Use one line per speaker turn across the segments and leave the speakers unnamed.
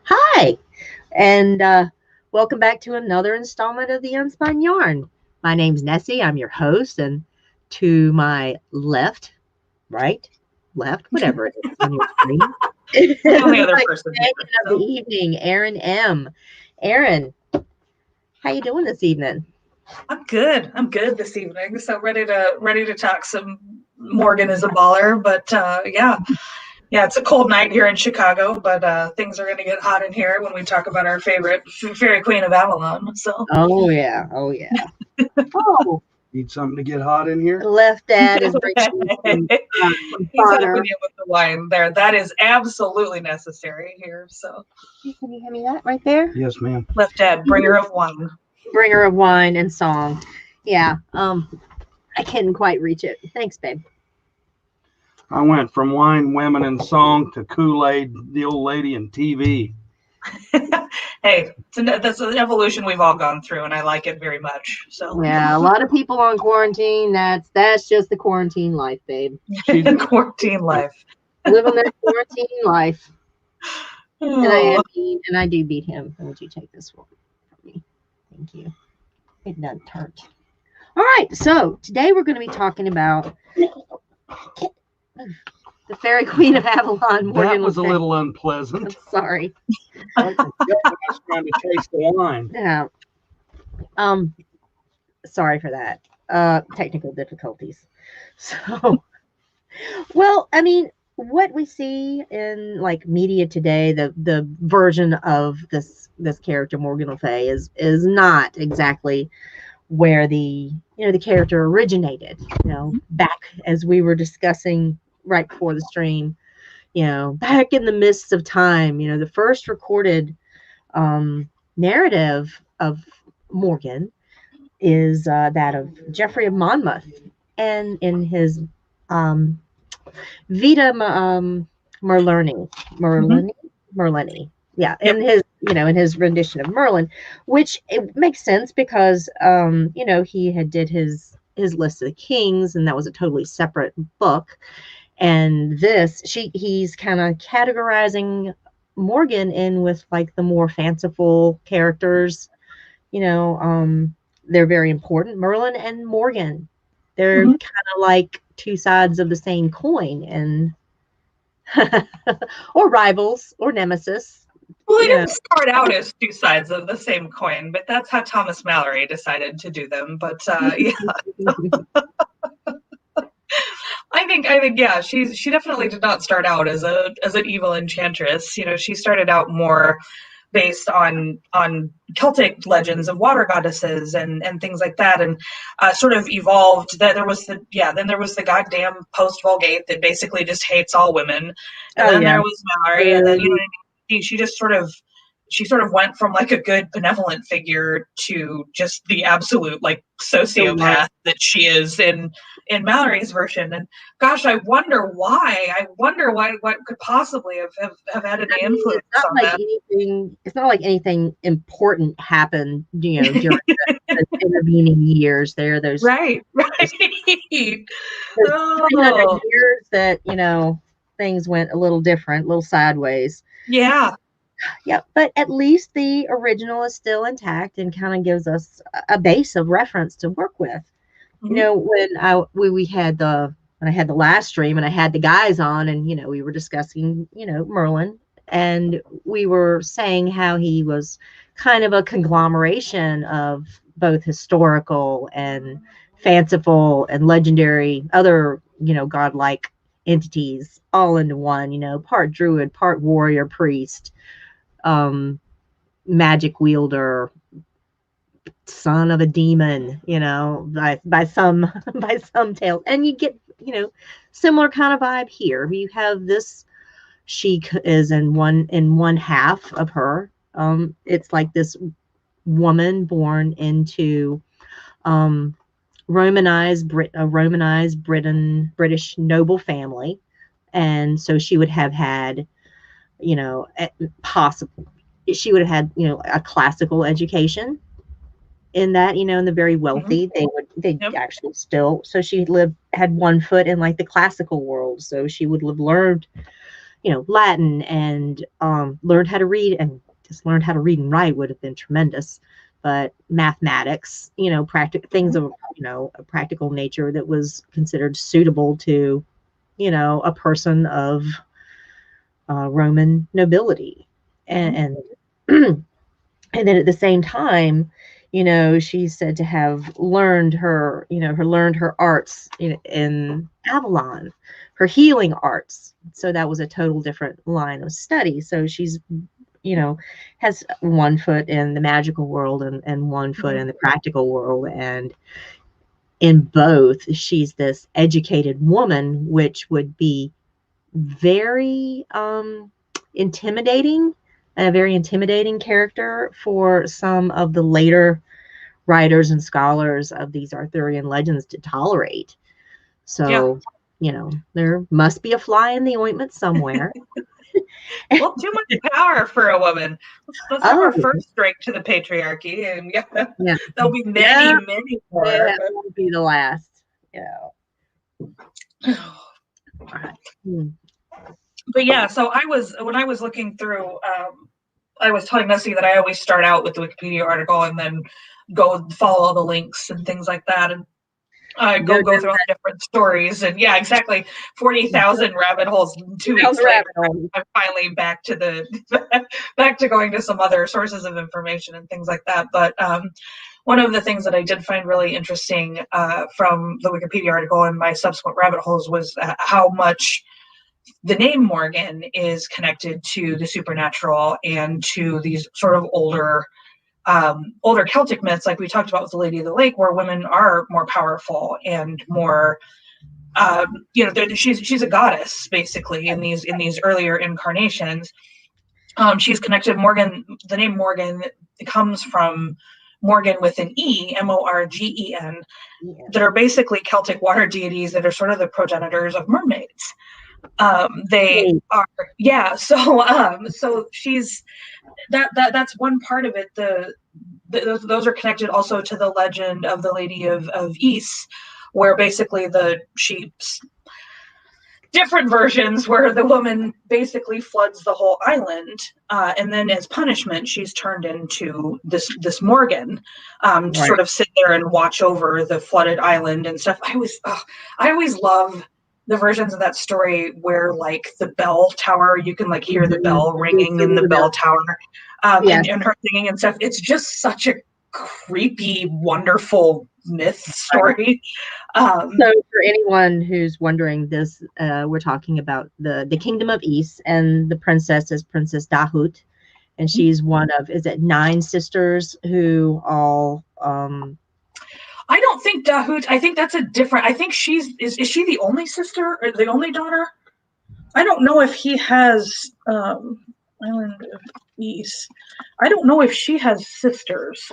Hi, and welcome back to another installment of the Unspun Yarn. My name's Nessie. I'm your host, and to my left, right, left, whatever it is on your screen, is
I'm the only other
my
person here.
companion of the evening, Erin M. Erin, how you doing this evening?
I'm good. I'm good this evening. So ready to talk some Morgan is a baller, but yeah, it's a cold night here in Chicago, but things are gonna get hot in here when we talk about our favorite Fairy Queen of Avalon. So
Oh yeah, oh yeah. Oh,
Need something to get hot in here?
left dad is bringing some
he's
fodder.
helping you with the wine there. That is absolutely necessary here. So
Can you hand me that right there?
Yes, ma'am.
left dad, bringer of wine.
Bringer of wine and song. Yeah. I couldn't quite reach it. Thanks, babe.
I went from wine, women, and song to Kool-Aid, the old lady, and TV.
Hey, that's an evolution we've all gone through, and I like it very much. So
Yeah, a lot of people on quarantine. That's just the quarantine life, babe.
quarantine life.
Living that quarantine life.
Oh.
And I do beat him. Would you take this one from me? Thank you. It doesn't hurt. All right, so today we're going to be talking about the Fairy Queen of Avalon.
That was a little unpleasant.
Sorry.
I was trying to taste the wine.
Yeah. Sorry for that. Technical difficulties. So, well, I mean, what we see in like media today, the version of this character Morgan Le Fay is not exactly where the character originated. Back as we were discussing right before the stream, back in the mists of time, the first recorded narrative of Morgan is that of Geoffrey of Monmouth, and in his um, Vita Merlini, yeah, in his in his rendition of Merlin, which it makes sense because he had did his list of the kings, and that was a totally separate book. And he's kind of categorizing Morgan in with like the more fanciful characters. They're very important. Merlin and Morgan, they're kind of like two sides of the same coin, and or rivals or nemesis.
Well, they didn't start out as two sides of the same coin, but that's how Thomas Mallory decided to do them. But yeah, I think yeah, she definitely did not start out as an evil enchantress. She started out more based on Celtic legends of water goddesses and things like that, and sort of evolved. That there was then there was the goddamn post Vulgate that basically just hates all women, and then there was Mallory, and then she just sort of went from like a good benevolent figure to just the absolute like sociopath that she is in Mallory's version. And gosh, I wonder why. What could possibly have had any influence on that.
It's not like anything important happened, during the intervening years. There, those
right.
300 years that things went a little different, a little sideways.
Yeah.
Yeah, but at least the original is still intact and kind of gives us a base of reference to work with. When I had the last stream and I had the guys on, and we were discussing Merlin, and we were saying how he was kind of a conglomeration of both historical and fanciful and legendary other godlike entities all into one, part druid, part warrior, priest, magic wielder, son of a demon, by some tale. And you get similar kind of vibe here. You have this, she is in one half of her, it's like this woman born into Romanized British noble family, and so she would have had possible she would have had a classical education in that, in the very wealthy, they actually still, so she had one foot in like the classical world, so she would have learned Latin and learned how to read, and just learned how to read and write would have been tremendous. But mathematics, practical things of, a practical nature that was considered suitable to, a person of Roman nobility. And and then at the same time, she's said to have learned her, learned her arts in Avalon, her healing arts. So that was a total different line of study. So she's, has one foot in the magical world and one foot in the practical world. And in both, she's this educated woman, which would be very intimidating, a very intimidating character for some of the later writers and scholars of these Arthurian legends to tolerate. So, there must be a fly in the ointment somewhere.
Well, too much power for a woman. Let's have our first strike to the patriarchy, and there'll be many more.
That won't be the last.
But so when I was looking through, I was telling Nessie that I always start out with the Wikipedia article and then go follow all the links and things like that, and go through all the different stories. And exactly, 40,000 rabbit holes. 2 weeks later, I'm finally back to going to some other sources of information and things like that. But one of the things that I did find really interesting from the Wikipedia article and my subsequent rabbit holes was how much the name Morgan is connected to the supernatural and to these sort of older Celtic myths, like we talked about with the Lady of the Lake, where women are more powerful and more, she's a goddess basically in these earlier incarnations. She's connected. Morgan, the name Morgan comes from Morgan with an E, Morgen, that are basically Celtic water deities that are sort of the progenitors of mermaids. They are, so she's that's one part of it. Those are connected also to the legend of the Lady of Ys, where basically she's different versions where the woman basically floods the whole island, and then as punishment she's turned into this Morgan, to sort of sit there and watch over the flooded island and stuff. I always love the versions of that story where like the bell tower, you can like hear the bell ringing in the bell tower, and her singing and stuff. It's just such a creepy, wonderful myth story.
So for anyone who's wondering this, we're talking about the Kingdom of Ys, and the princess is Princess Dahut, and she's one of, is it 9 sisters who all
I don't think Dahut. I think that's a different. I think is she the only sister or the only daughter? I don't know if he has Island of Ys. I don't know if she has sisters.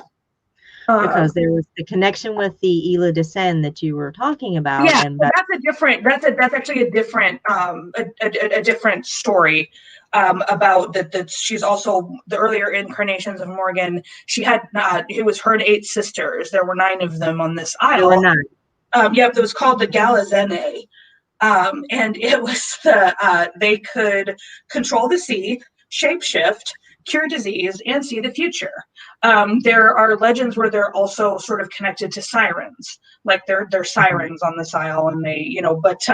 Because there was the connection with the Isla de Seine that you were talking about.
Yeah, and that's a different. That's actually a different a different story. About that she's also the earlier incarnations of Morgan. She had it was her 8 sisters. There were 9 of them on this isle.
There were 9.
It was called the Galazene, and it was they could control the sea, shapeshift, cure disease, and see the future. There are legends where they're also sort of connected to sirens, like they're sirens on this isle, and they But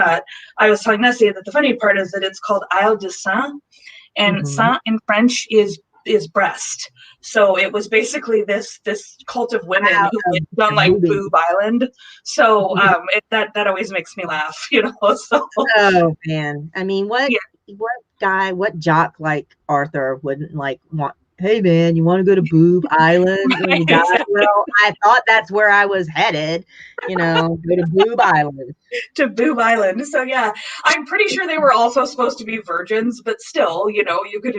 I was telling Nessie that the funny part is that it's called Isle de Saint. And Saint in French is breast. So it was basically this cult of women who lived on like Boob Island. So that always makes me laugh, So.
Oh man, I mean, what jock like Arthur wouldn't like want? Hey man, you want to go to Boob Island? Right. Well, I thought that's where I was headed. Go to Boob Island.
To Boob Island. So yeah, I'm pretty sure they were also supposed to be virgins, but still, you could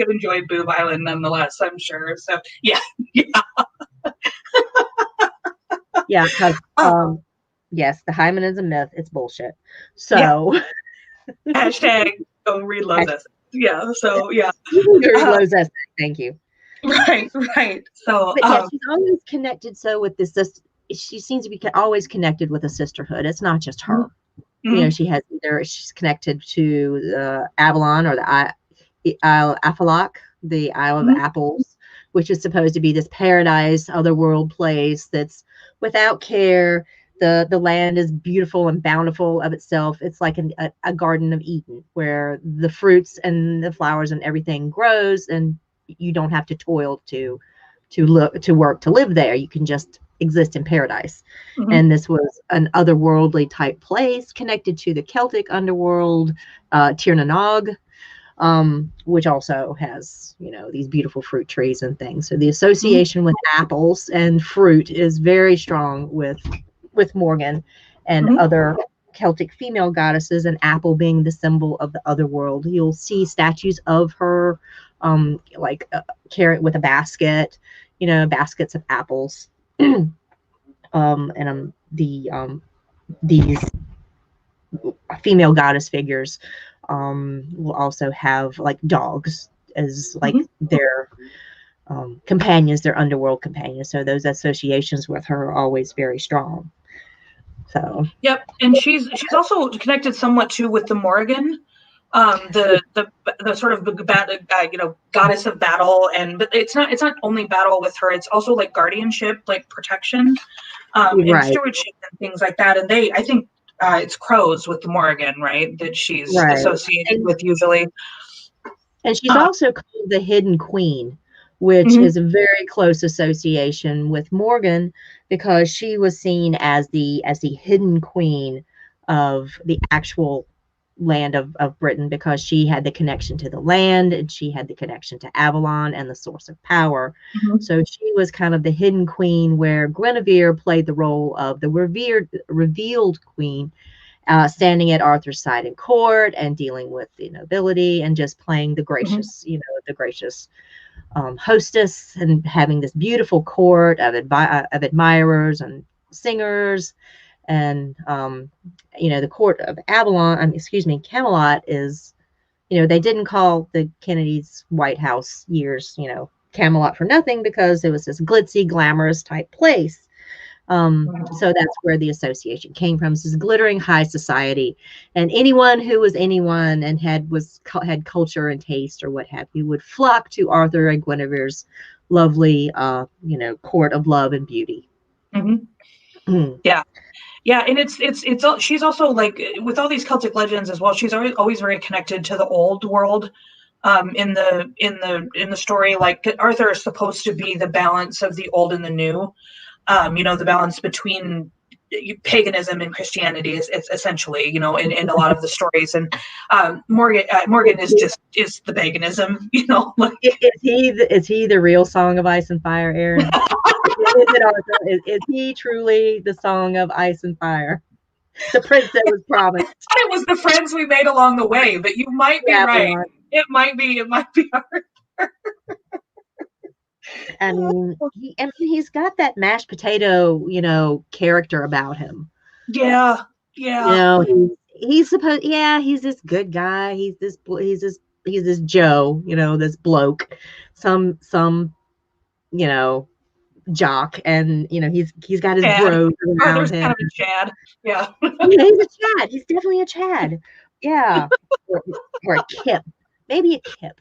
enjoy Boob Island nonetheless, I'm sure. So yeah.
Yeah, because yes, the hymen is a myth. It's bullshit. So
hashtag go read Lozes. Yeah. So yeah.
Thank you.
Right. So
but she's always connected. So with this, she seems to be always connected with a sisterhood. It's not just her. You know, she's connected to Avalon, or the Isle of Aphalok, the Isle of
Mhm.
Apples, which is supposed to be this paradise, otherworld place that's without care. The land is beautiful and bountiful of itself. It's like a Garden of Eden, where the fruits and the flowers and everything grows, and you don't have to toil to work to live there. You can just exist in paradise.
Mhm.
And this was an otherworldly type place connected to the Celtic underworld, Tir na Nog, which also has, you know, these beautiful fruit trees and things. So the association with apples and fruit is very strong with Morgan and
Mhm.
other Celtic female goddesses, and apple being the symbol of the other world. You'll see statues of her, like carrot with a basket, you know, baskets of apples. And these female goddess figures will also have like dogs as like
Mhm.
their companions, their underworld companions. So those associations with her are always very strong. So
Yep, and she's also connected somewhat too with the Morrigan, the sort of goddess of battle, and but it's not only battle with her; it's also like guardianship, like protection, and
right,
stewardship and things like that. And I think it's crows with the Morrigan, right? That she's
right.
associated
And
with usually.
And she's
Uh,
also called the Hidden Queen, which
mhm,
is a very close association with Morgan, because she was seen as the hidden queen of the actual land of Britain, because she had the connection to the land, and she had the connection to Avalon and the source of power.
mhm,
So she was kind of the hidden queen, where Guinevere played the role of the revealed queen, standing at Arthur's side in court and dealing with the nobility, and just playing the
mhm,
gracious, you know, the gracious hostess, and having this beautiful court of admirers and singers. And, you know, the court of Avalon, excuse me, Camelot is, you know, they didn't call the Kennedys' White House years, you know, Camelot for nothing, because it was this glitzy, glamorous type place.
mhm.
So that's where the association came from. This is glittering high society, and anyone who was anyone and had culture and taste or what have you would flock to Arthur and Guinevere's lovely, you know, court of love and beauty.
Mhm.
Mm.
Yeah. Yeah, and she's also like with all these Celtic legends as well. She's always very connected to the old world. In the story, like Arthur is supposed to be the balance of the old and the new. The balance between paganism and Christianity is essentially, in a lot of the stories. And Morgan is the paganism, like.
Is he the real Song of Ice and Fire, Aaron? Is it Arthur? Is he truly the Song of Ice and Fire, the prince that was promised?
It was the friends we made along the way, but you might be right.
Avalon.
It might be
I mean, he's got that mashed potato, you know, character about him.
yeah,
You
yeah,
know, he's supposed, yeah, he's this good guy. He's this Joe, you know, this bloke, some, you know, jock, and you know, he's got his
Chad.
bros around
Arthur's
him.
kind of a Chad. Yeah.
Yeah, he's a Chad. He's definitely a Chad. Yeah, or, or a Kip, maybe a Kip.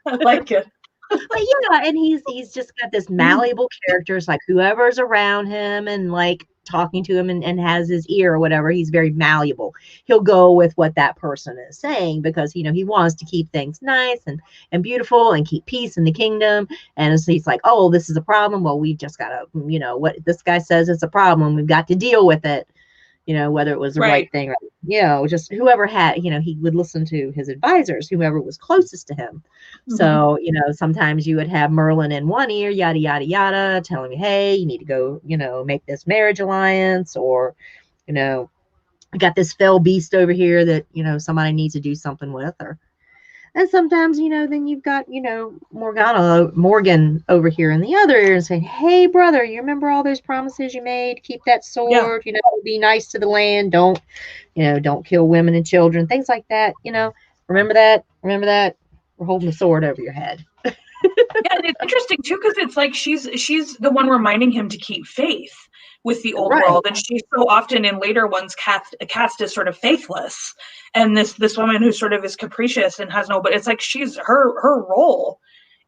I like it.
But yeah, and he's just got this malleable characters, like whoever's around him and like talking to him and has his ear or whatever, he's very malleable. He'll go with what that person is saying, because you know he wants to keep things nice and beautiful and keep peace in the kingdom. And so he's like, oh, this is a problem. Well, we've just gotta, you know, what this guy says is a problem. We've got to deal with it, you know, whether it was the right
Right.
thing or, you know, just whoever had, you know, he would listen to his advisors, whoever was closest to him.
Mm-hmm.
So, you know, sometimes you would have Merlin in one ear, yada, yada, yada, telling me, hey, you need to go, you know, make this marriage alliance, or, you know, I got this fell beast over here that, you know, somebody needs to do something with, or, and sometimes, you know, then you've got, you know, Morgan over here in the other ear and saying, hey, brother, you remember all those promises you made? Keep that
Yeah.
sword, you know, be nice to the land. Don't, you know, don't kill women and children, things like that. You know, remember that? Remember that? We're holding the sword over your head.
Yeah, and it's interesting too because it's like she's the one reminding him to keep faith with the old
Right.
world, and she's so often in later ones cast as sort of faithless, and this woman who sort of is capricious and has no, but it's like she's her role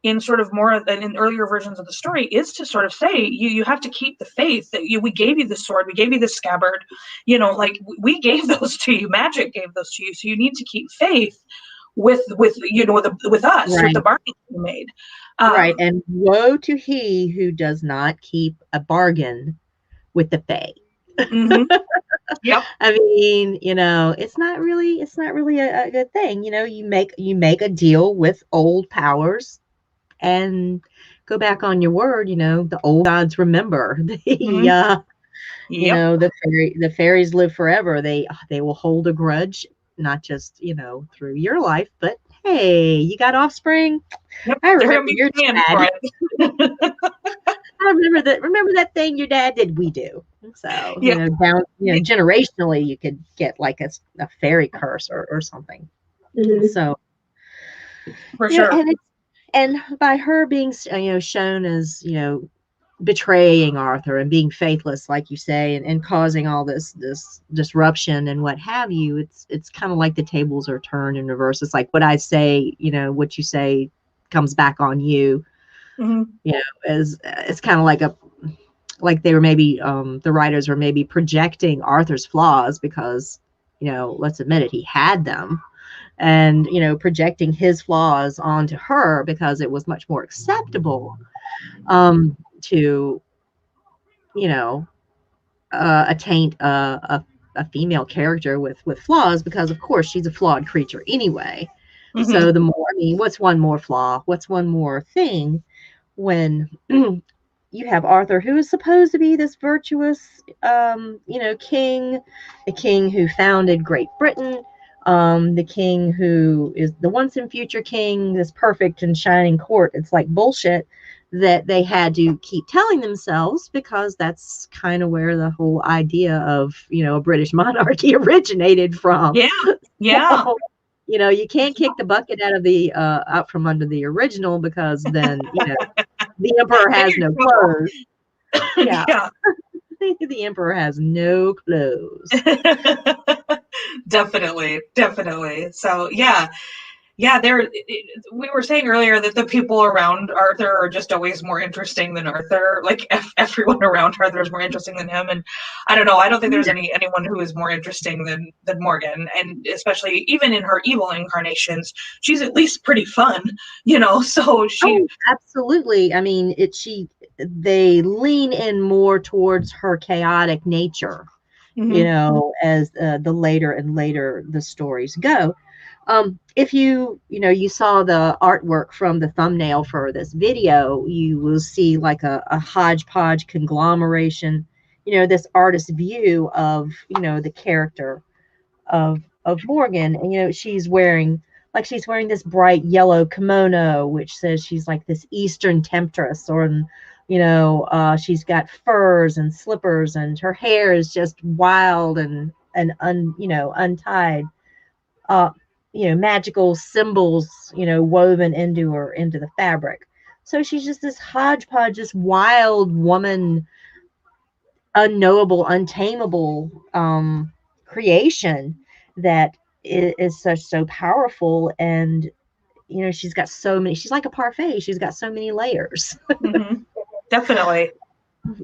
in sort of more than in earlier versions of the story is to sort of say you have to keep the faith that we gave you the sword, we gave you the scabbard, like we gave those to you, magic gave those to you, so you need to keep faith with with us, with
Right.
the bargain we made.
Right. And woe to he who does not keep a bargain with the Fae.
Mm-hmm. Yep.
I mean, it's not really a good thing. You make a deal with old powers and go back on your word. The old gods remember.
Mm-hmm. Yep.
The fairies live forever. They will hold a grudge, not just through your life, but hey, you got offspring.
Yep.
I
They're
remember
gonna be
your
paying
dad.
for it.
I remember that thing your dad did. We do. So
Yep.
down generationally, you could get like a fairy curse or something.
Mhm.
So
For sure.
and by her being shown as betraying Arthur and being faithless, like you say, and causing all this disruption and what have you, it's kind of like the tables are turned in reverse. It's like what I say, what you say comes back on you.
Mm-hmm.
As it's kind of like they were maybe the writers were maybe projecting Arthur's flaws because let's admit it, he had them, and projecting his flaws onto her because it was much more acceptable to attaint a female character with flaws, because of course she's a flawed creature anyway.
Mm-hmm.
So the more, what's one more flaw, what's one more thing when you have Arthur, who is supposed to be this virtuous king, the king who founded Great Britain, the king who is the once and future king, this perfect and shining court. It's like bullshit that they had to keep telling themselves, because that's kind of where the whole idea of a British monarchy originated from.
Yeah.
So, you can't kick the bucket out from under the original, because then the emperor has no clothes. Yeah. The emperor has no clothes.
Definitely. So yeah, we were saying earlier that the people around Arthur are just always more interesting than Arthur. Like everyone around Arthur is more interesting than him, and I don't know. I don't think there's anyone who is more interesting than Morgan, and especially even in her evil incarnations, she's at least pretty fun, So she
absolutely. I mean, they lean in more towards her chaotic nature,
mm-hmm.
As the later and later the stories go. If you saw the artwork from the thumbnail for this video, you will see like a hodgepodge conglomeration, this artist's view of, the character of Morgan. And, she's wearing this bright yellow kimono, which says she's like this Eastern temptress, or, she's got furs and slippers, and her hair is just wild and untied. Magical symbols, woven into the fabric. So she's just this hodgepodge, this wild woman, unknowable, untamable creation that is so powerful. And she's got so many. She's like a parfait. She's got so many layers.
Mm-hmm. Definitely.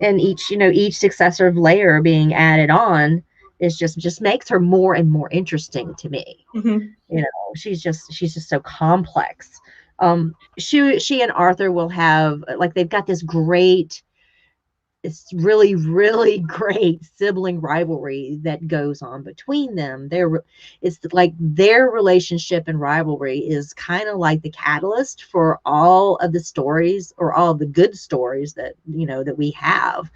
And each successive layer being added on is just makes her more and more interesting to me.
Mm-hmm.
She's just so complex. She and Arthur will have, like, they've got this great, it's really, really great sibling rivalry that goes on between them. It's like their relationship and rivalry is kind of like the catalyst for all of the stories, or all of the good stories that that we have.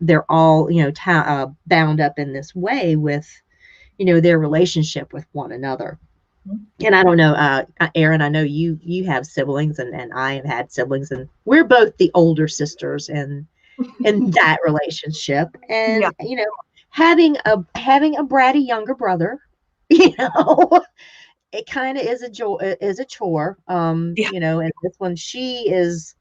They're all bound up in this way with their relationship with one another. And I don't know, Erin, I know you have siblings, and I have had siblings, and we're both the older sisters in that relationship. And having a bratty younger brother, it kind of is a chore. And this one, she is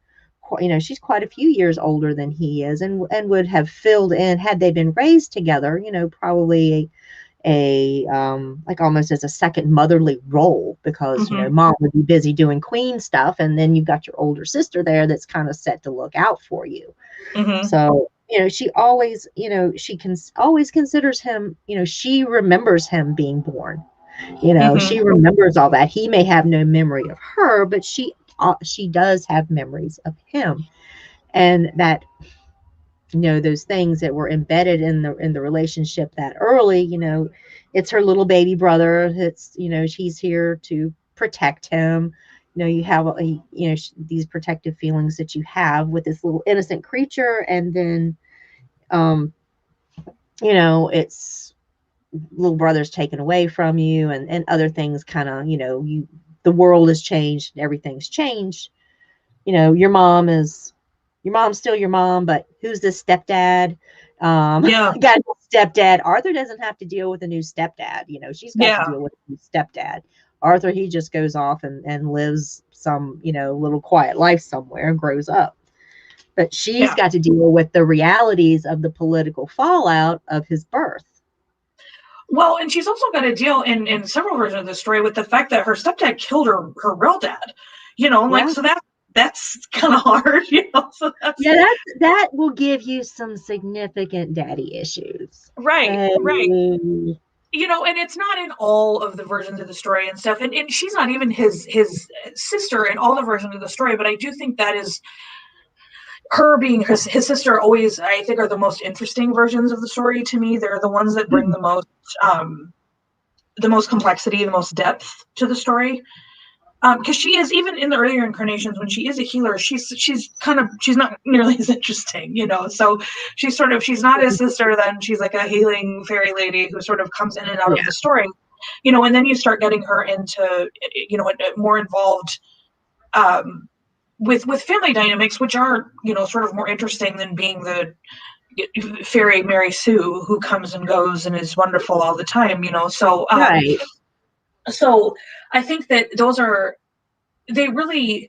she's quite a few years older than he is, and would have filled in had they been raised together, probably a like almost as a second motherly role, because mom would be busy doing queen stuff, and then you've got your older sister there that's kind of set to look out for you. So she always always considers him, she remembers him being born, she remembers all that. He may have no memory of her, but she does have memories of him, and that those things that were embedded in the relationship that early, it's her little baby brother. It's she's here to protect him. You have these protective feelings that you have with this little innocent creature, and then it's little brother's taken away from you, and other things kind of the world has changed and everything's changed. Your mom's still your mom, but who's this stepdad? Got a stepdad. Arthur doesn't have to deal with a new stepdad. She's got to deal with a new stepdad. Arthur, he just goes off and lives some, little quiet life somewhere and grows up. But she's got to deal with the realities of the political fallout of his birth.
Well, and she's also got to deal in several versions of the story with the fact that her stepdad killed her real dad. So that's kind of hard, So that's,
that will give you some significant daddy issues.
Right. And it's not in all of the versions of the story and stuff. And she's not even his sister in all the versions of the story. But I do think that is her being his sister always, I think, are the most interesting versions of the story to me. They're the ones that bring the most complexity, the most depth to the story. Because she is, even in the earlier incarnations, when she is a healer, she's not nearly as interesting, So she's not his sister. Then she's like a healing fairy lady who sort of comes in and out of the story, And then you start getting her into, more involved, with family dynamics, which are, sort of more interesting than being the fairy Mary Sue who comes and goes and is wonderful all the time, So
right.
So I think that they really,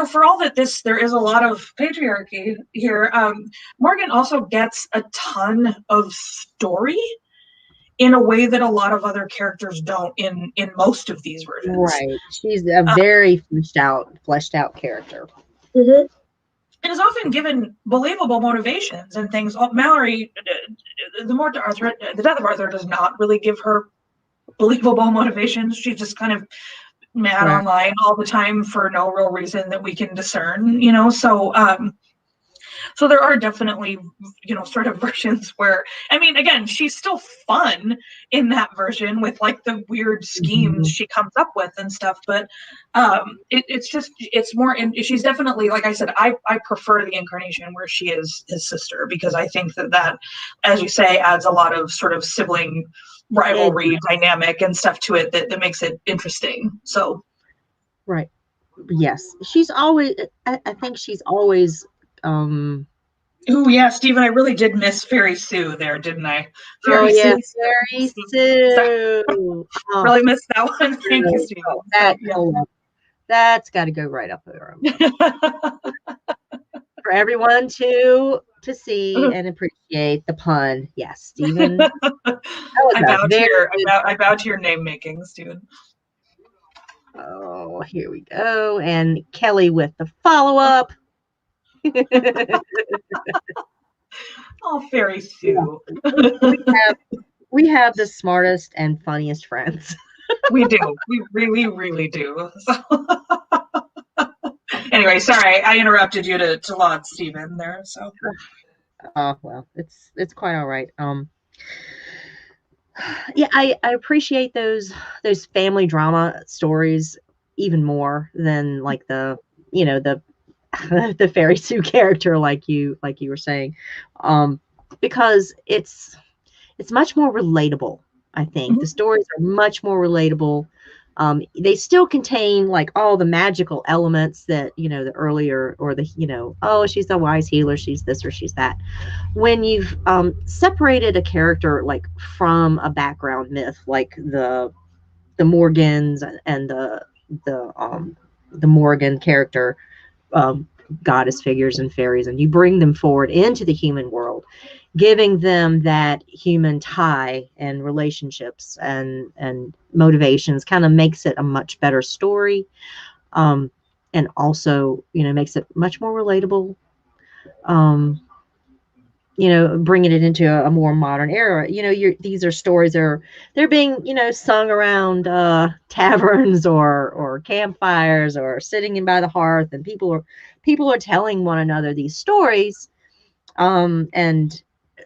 for all that there is a lot of patriarchy here, Morgan also gets a ton of story in a way that a lot of other characters don't in most of these versions.
Right. She's a very fleshed out character.
And is often given believable motivations and things. Mallory, the death of Arthur does not really give her believable motivations. She's just kind of mad online all the time for no real reason that we can discern, so there are definitely, sort of versions where, again, she's still fun in that version with like the weird schemes she comes up with and stuff, but it's more, she's definitely, like I said, I prefer the incarnation where she is his sister, because I think that, as you say, adds a lot of sort of sibling rivalry dynamic and stuff to it that makes it interesting. So
right. Yes, she's always, I think she's always
oh yeah, Stephen, I really did miss Fairy Sue there, didn't I?
Fairy Sue.
Really missed that one. Thank you, Stephen.
That's got to go right up there for everyone to see and appreciate the pun. Yes, Stephen.
I bow to your name making, Stephen.
Oh, here we go. And Kelly with the follow-up.
Oh, Fairy Sue.
we have the smartest and funniest friends.
We do. We really, really do. So anyway, sorry, I interrupted you to laud Stephen there. So
well, it's quite all right. Yeah, I appreciate those family drama stories even more than like the the Fairy Sue character, like you were saying, because it's much more relatable. I think the stories are much more relatable. They still contain like all the magical elements that the earlier, or the oh, she's a wise healer, she's this or she's that. When you've separated a character like from a background myth, like the Morgans and the Morrigan character, goddess figures and fairies, and you bring them forward into the human world, giving them that human tie and relationships and motivations, kind of makes it a much better story, and also, you know, makes it much more relatable. You know, bringing it into a more modern era. You know, these are stories they're being, you know, sung around taverns or campfires or sitting in by the hearth, and people are telling one another these stories, and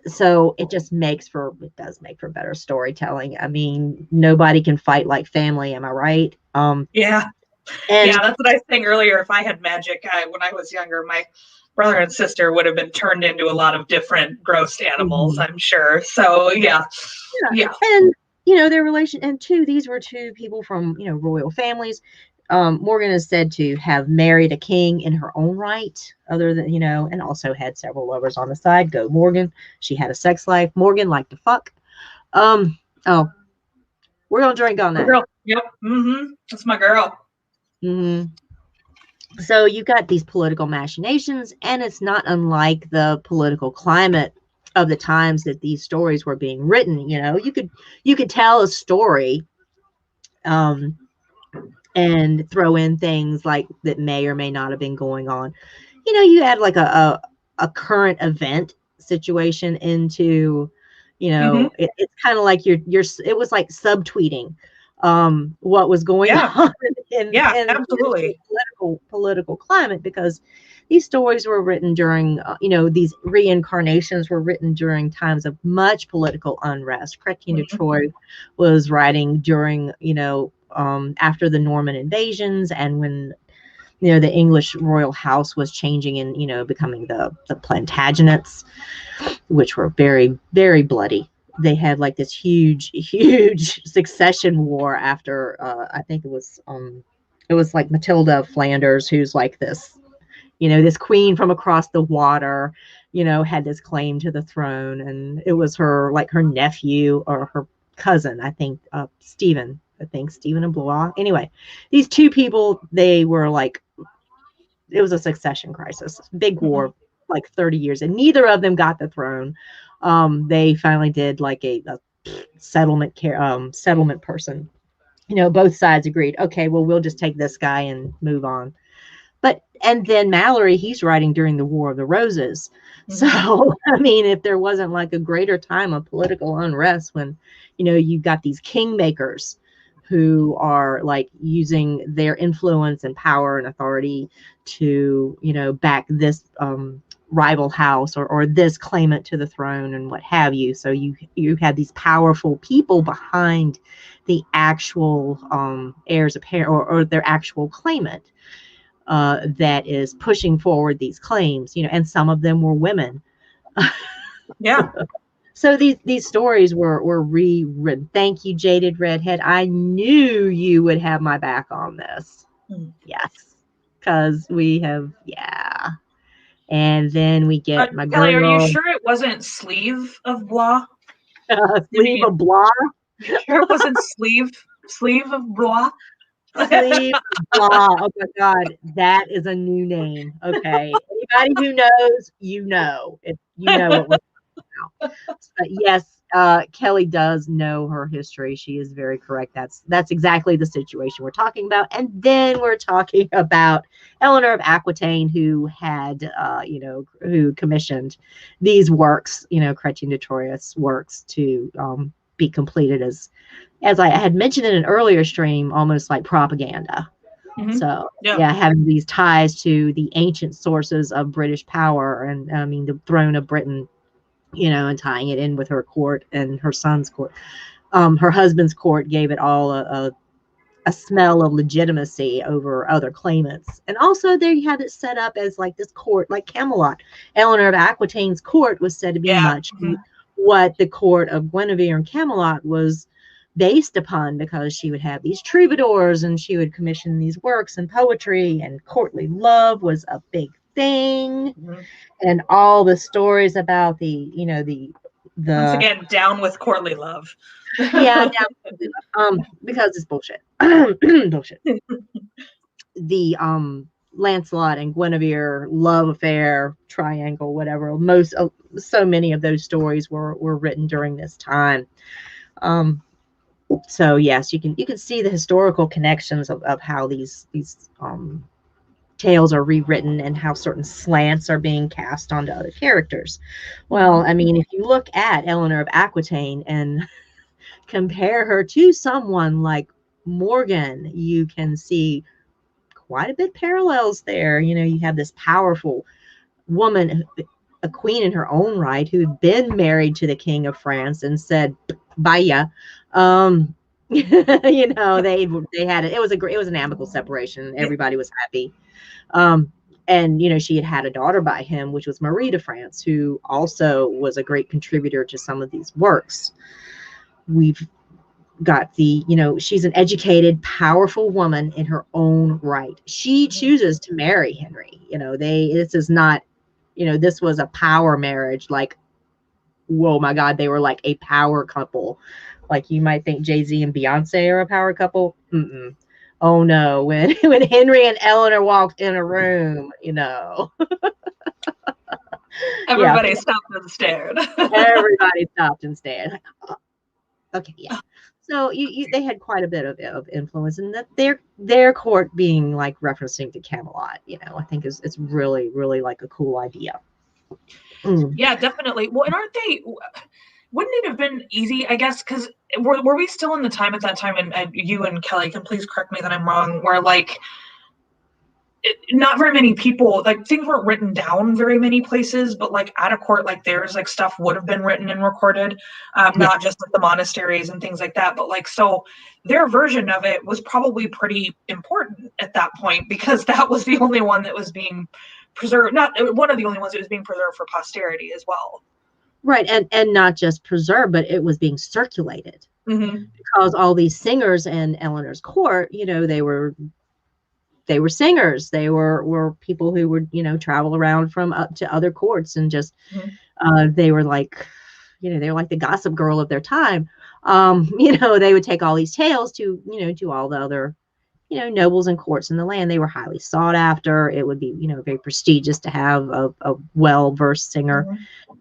so it does make for better storytelling. I mean, nobody can fight like family, am I right?
Yeah.
And
yeah, that's what I was saying earlier. If I had magic when I was younger, my brother and sister would have been turned into a lot of different gross animals, I'm sure. So yeah.
And you know, their relation, and these were two people from, you know, royal families. Morgan is said to have married a king in her own right, other than, you know, and also had several lovers on the side. Go Morgan. She had a sex life. Morgan liked to fuck. Oh, we're gonna drink on that.
Girl. Yep. That's my girl.
So you got these political machinations, and it's not unlike the political climate of the times that these stories were being written. You know, you could tell a story, and throw in things like that may or may not have been going on. You know, you add like a current event situation into, you know, it's kind of like it was like subtweeting what was going on in
absolutely
the political climate, because these stories were written during, you know, these reincarnations were written during times of much political unrest. Chrétien de Troyes was writing during, you know, after the Norman invasions, and when, you know, the English royal house was changing and, you know, becoming the Plantagenets, which were very, very bloody. They had like this huge succession war after, I think it was like Matilda of Flanders, who's like this, you know, this queen from across the water, you know, had this claim to the throne, and it was her nephew or her cousin, I think, Stephen of Blois. Anyway, these two people, they were like, it was a succession crisis, big war, like 30 years, and neither of them got the throne. They finally did like a settlement person. You know, both sides agreed, okay, well, we'll just take this guy and move on. And then Mallory, he's writing during the War of the Roses. So, I mean, if there wasn't like a greater time of political unrest when, you know, you've got these kingmakers who are like using their influence and power and authority to, you know, back this rival house or this claimant to the throne and what have you. So you have these powerful people behind the actual heirs apparent or their actual claimant. That is pushing forward these claims, you know, and some of them were women.
Yeah.
So these stories were rewritten. Thank you, Jaded Redhead. I knew you would have my back on this. Yes, because we have, yeah. And then we get my
Kelly,
girl.
are you sure it wasn't Sleeve of Blois?
Sleeve of Blois?
Sure it wasn't Sleeve of Blois?
Sleeve Blah. Oh my God, that is a new name. Okay, anybody who knows, you know, if you know what we're talking about. But yes, Kelly does know her history. She is very correct. That's exactly the situation we're talking about. And then we're talking about Eleanor of Aquitaine, who had, you know, who commissioned these works, you know, Chrétien de Troyes works to be completed as I had mentioned in an earlier stream, almost like propaganda. So yeah, having these ties to the ancient sources of British power, and I mean the throne of Britain, you know, and tying it in with her court and her son's court. Her husband's court gave it all a smell of legitimacy over other claimants. And also they had it set up as like this court, like Camelot. Eleanor of Aquitaine's court was said to be much what the court of Guinevere and Camelot was based upon, because she would have these troubadours and she would commission these works and poetry, and courtly love was a big thing. And all the stories about the, you know, the
once again, down with courtly love.
Yeah, down with courtly love. Because it's bullshit. Bullshit. The Lancelot and Guinevere love affair triangle, whatever. So many of those stories were written during this time. So yes, you can see the historical connections of how these tales are rewritten and how certain slants are being cast onto other characters. Well, I mean, if you look at Eleanor of Aquitaine and compare her to someone like Morgan, you can see quite a bit parallels there. You know, you have this powerful woman, a queen in her own right, who had been married to the king of France and said, "Bye." You know, they had it. It was an amicable separation. Everybody was happy. And you know, she had a daughter by him, which was Marie de France, who also was a great contributor to some of these works. We've got she's an educated, powerful woman in her own right. She chooses to marry Henry. You know, this is not, this was a power marriage. Like, whoa, my God, they were like a power couple. Like you might think Jay-Z and Beyonce are a power couple. Mm-mm. Oh no, when Henry and Eleanor walked in a room,
Everybody stopped and stared.
Everybody stopped and stared. Like, oh, okay, yeah. So they had quite a bit of influence, and that their court being like referencing to Camelot, I think it's really, really like a cool idea.
Yeah, definitely. Well, and wouldn't it have been easy, I guess, because were we still in the time at that time, and you and Kelly can please correct me that I'm wrong, where like not very many people, like things weren't written down very many places, but like at a court like theirs, like stuff would have been written and recorded, not just like the monasteries and things like that, but like, so their version of it was probably pretty important at that point, because that was the only one that was being preserved, not one of the only ones that was being preserved for posterity as well.
Right, and not just preserved, but it was being circulated, because all these singers in Eleanor's court, they were singers. They were people who would, travel around from up to other courts, and just they were like, they were like the gossip girl of their time. They would take all these tales to, to all the other, nobles and courts in the land. They were highly sought after. It would be, very prestigious to have a well-versed singer,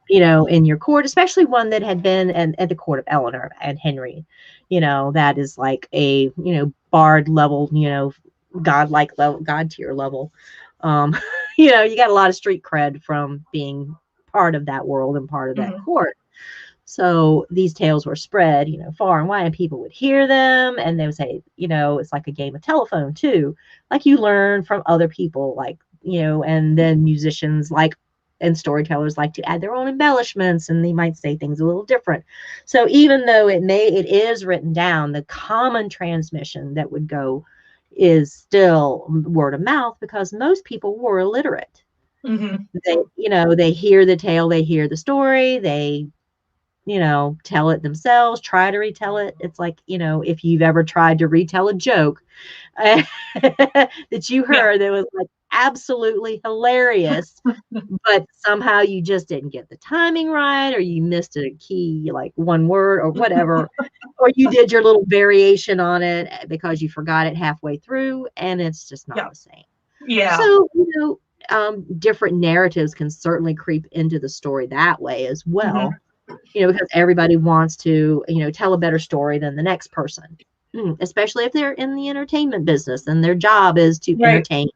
in your court, especially one that had been at the court of Eleanor and Henry. That is like a, bard level, godlike level, god tier level. You got a lot of street cred from being part of that world and part of that court. So these tales were spread, far and wide, and people would hear them, and they would say, it's like a game of telephone too. Like you learn from other people, like, and then musicians and storytellers like to add their own embellishments, and they might say things a little different. So even though it is written down, the common transmission that would go is still word of mouth, because most people were illiterate. They hear the tale, they hear the story, they tell it themselves, try to retell it. It's like, if you've ever tried to retell a joke that you heard that was like absolutely hilarious, but somehow you just didn't get the timing right, or you missed a key, like one word or whatever, or you did your little variation on it because you forgot it halfway through, and it's just not the same.
Yeah.
So, different narratives can certainly creep into the story that way as well. Because everybody wants to, tell a better story than the next person, especially if they're in the entertainment business and their job is to entertain.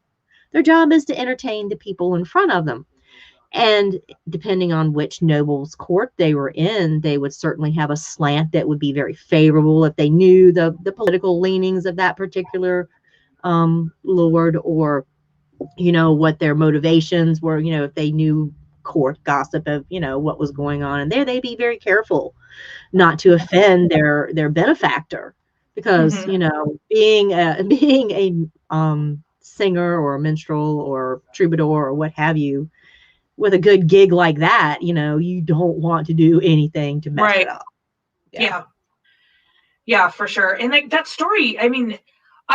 Their job is to entertain the people in front of them. And depending on which noble's court they were in, they would certainly have a slant that would be very favorable if they knew the political leanings of that particular lord, or, what their motivations were, if they knew court gossip of, what was going on in there, they'd be very careful not to offend their benefactor, because, being a singer or a minstrel or troubadour or what have you, with a good gig like that, you don't want to do anything to mess it up.
Yeah, for sure. And like that story, I mean,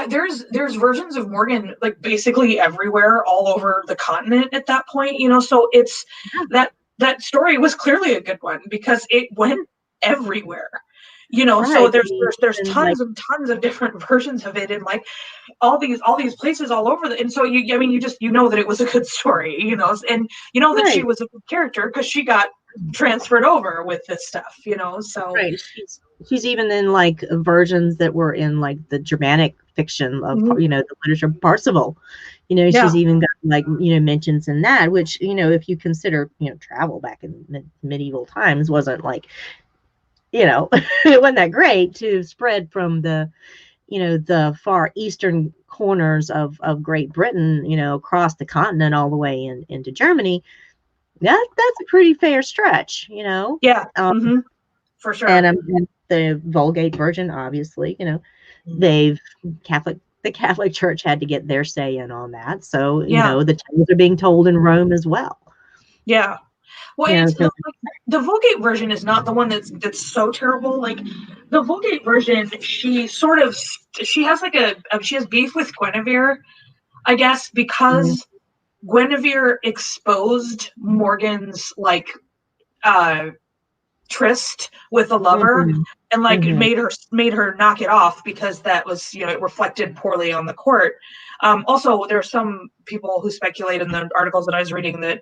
there's versions of Morgan like basically everywhere, all over the continent at that point, so it's that story was clearly a good one because it went everywhere. So
Right. I mean,
there's
even like
tons and tons of different versions of it, and like all these places all over and so you just that it was a good story, and that she
right,
was a good character because she got transferred over with this stuff, so
right. She's even in like versions that were in like the Germanic fiction of
mhm,
the literature of Parzival.
yeah,
She's even got like mentions in that, which if you consider travel back in medieval times wasn't like it wasn't that great to spread from the far eastern corners of Great Britain, across the continent all the way into Germany. That's a pretty fair stretch,
yeah,
um,
for sure.
and the Vulgate version, obviously,
Mhm.
they've the Catholic Church had to get their say in on that. So,
Yeah,
the tales are being told in Rome as well.
yeah. Well,
You know,
it's
so
the Vulgate version is not the one that's so terrible. Like the Vulgate version, she has like she has beef with Guinevere, I guess,
mhm,
because Guinevere exposed Morgan's like uh tryst with a lover
mhm,
and like
mhm,
made her knock it off because that was it reflected poorly on the court. Also, there are some people who speculate in the articles that I was reading that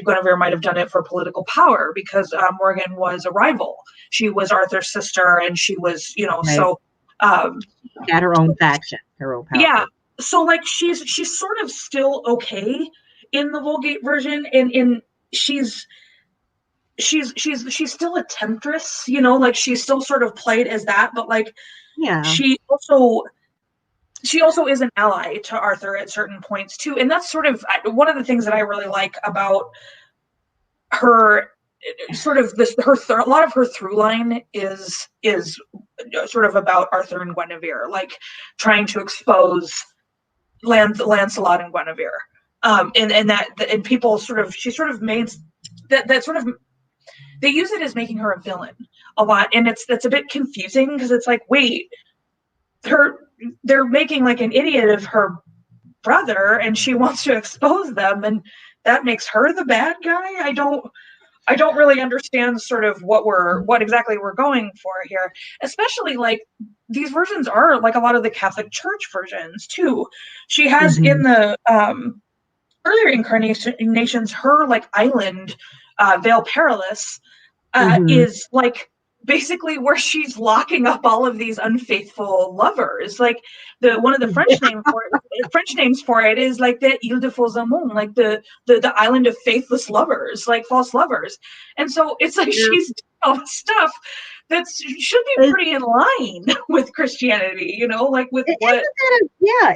Guinevere might have done it for political power because Morgan was a rival. She was Arthur's sister, and she was
right.
so um,
Had her own faction, her own
yeah.
powerful.
So like she's sort of still okay in the Vulgate version, and in she's she's still a temptress, like she's still sort of played as that, but like
Yeah.
she also she also is an ally to Arthur at certain points too, and that's sort of one of the things that I really like about her. Sort of a lot of her through line is sort of about Arthur and Guinevere, like trying to expose Lancelot and Guinevere, and people she sort of made that sort of they use it as making her a villain a lot, and that's a bit confusing because it's like, wait, her they're making like an idiot of her brother, and she wants to expose them, and that makes her the bad guy. I don't really understand sort of what exactly we're going for here, especially like these versions are like a lot of the Catholic Church versions too. She has in
Mhm,
the earlier incarnations her like island, Vale Perilous,
mhm.
is like basically where she's locking up all of these unfaithful lovers. Like the one of the French names for it is like the Ile de Faux Amants, like the island of faithless lovers, like false lovers. And so it's like
Yeah.
she's doing all this stuff that should be
Is-
pretty in line with Christianity, like with what.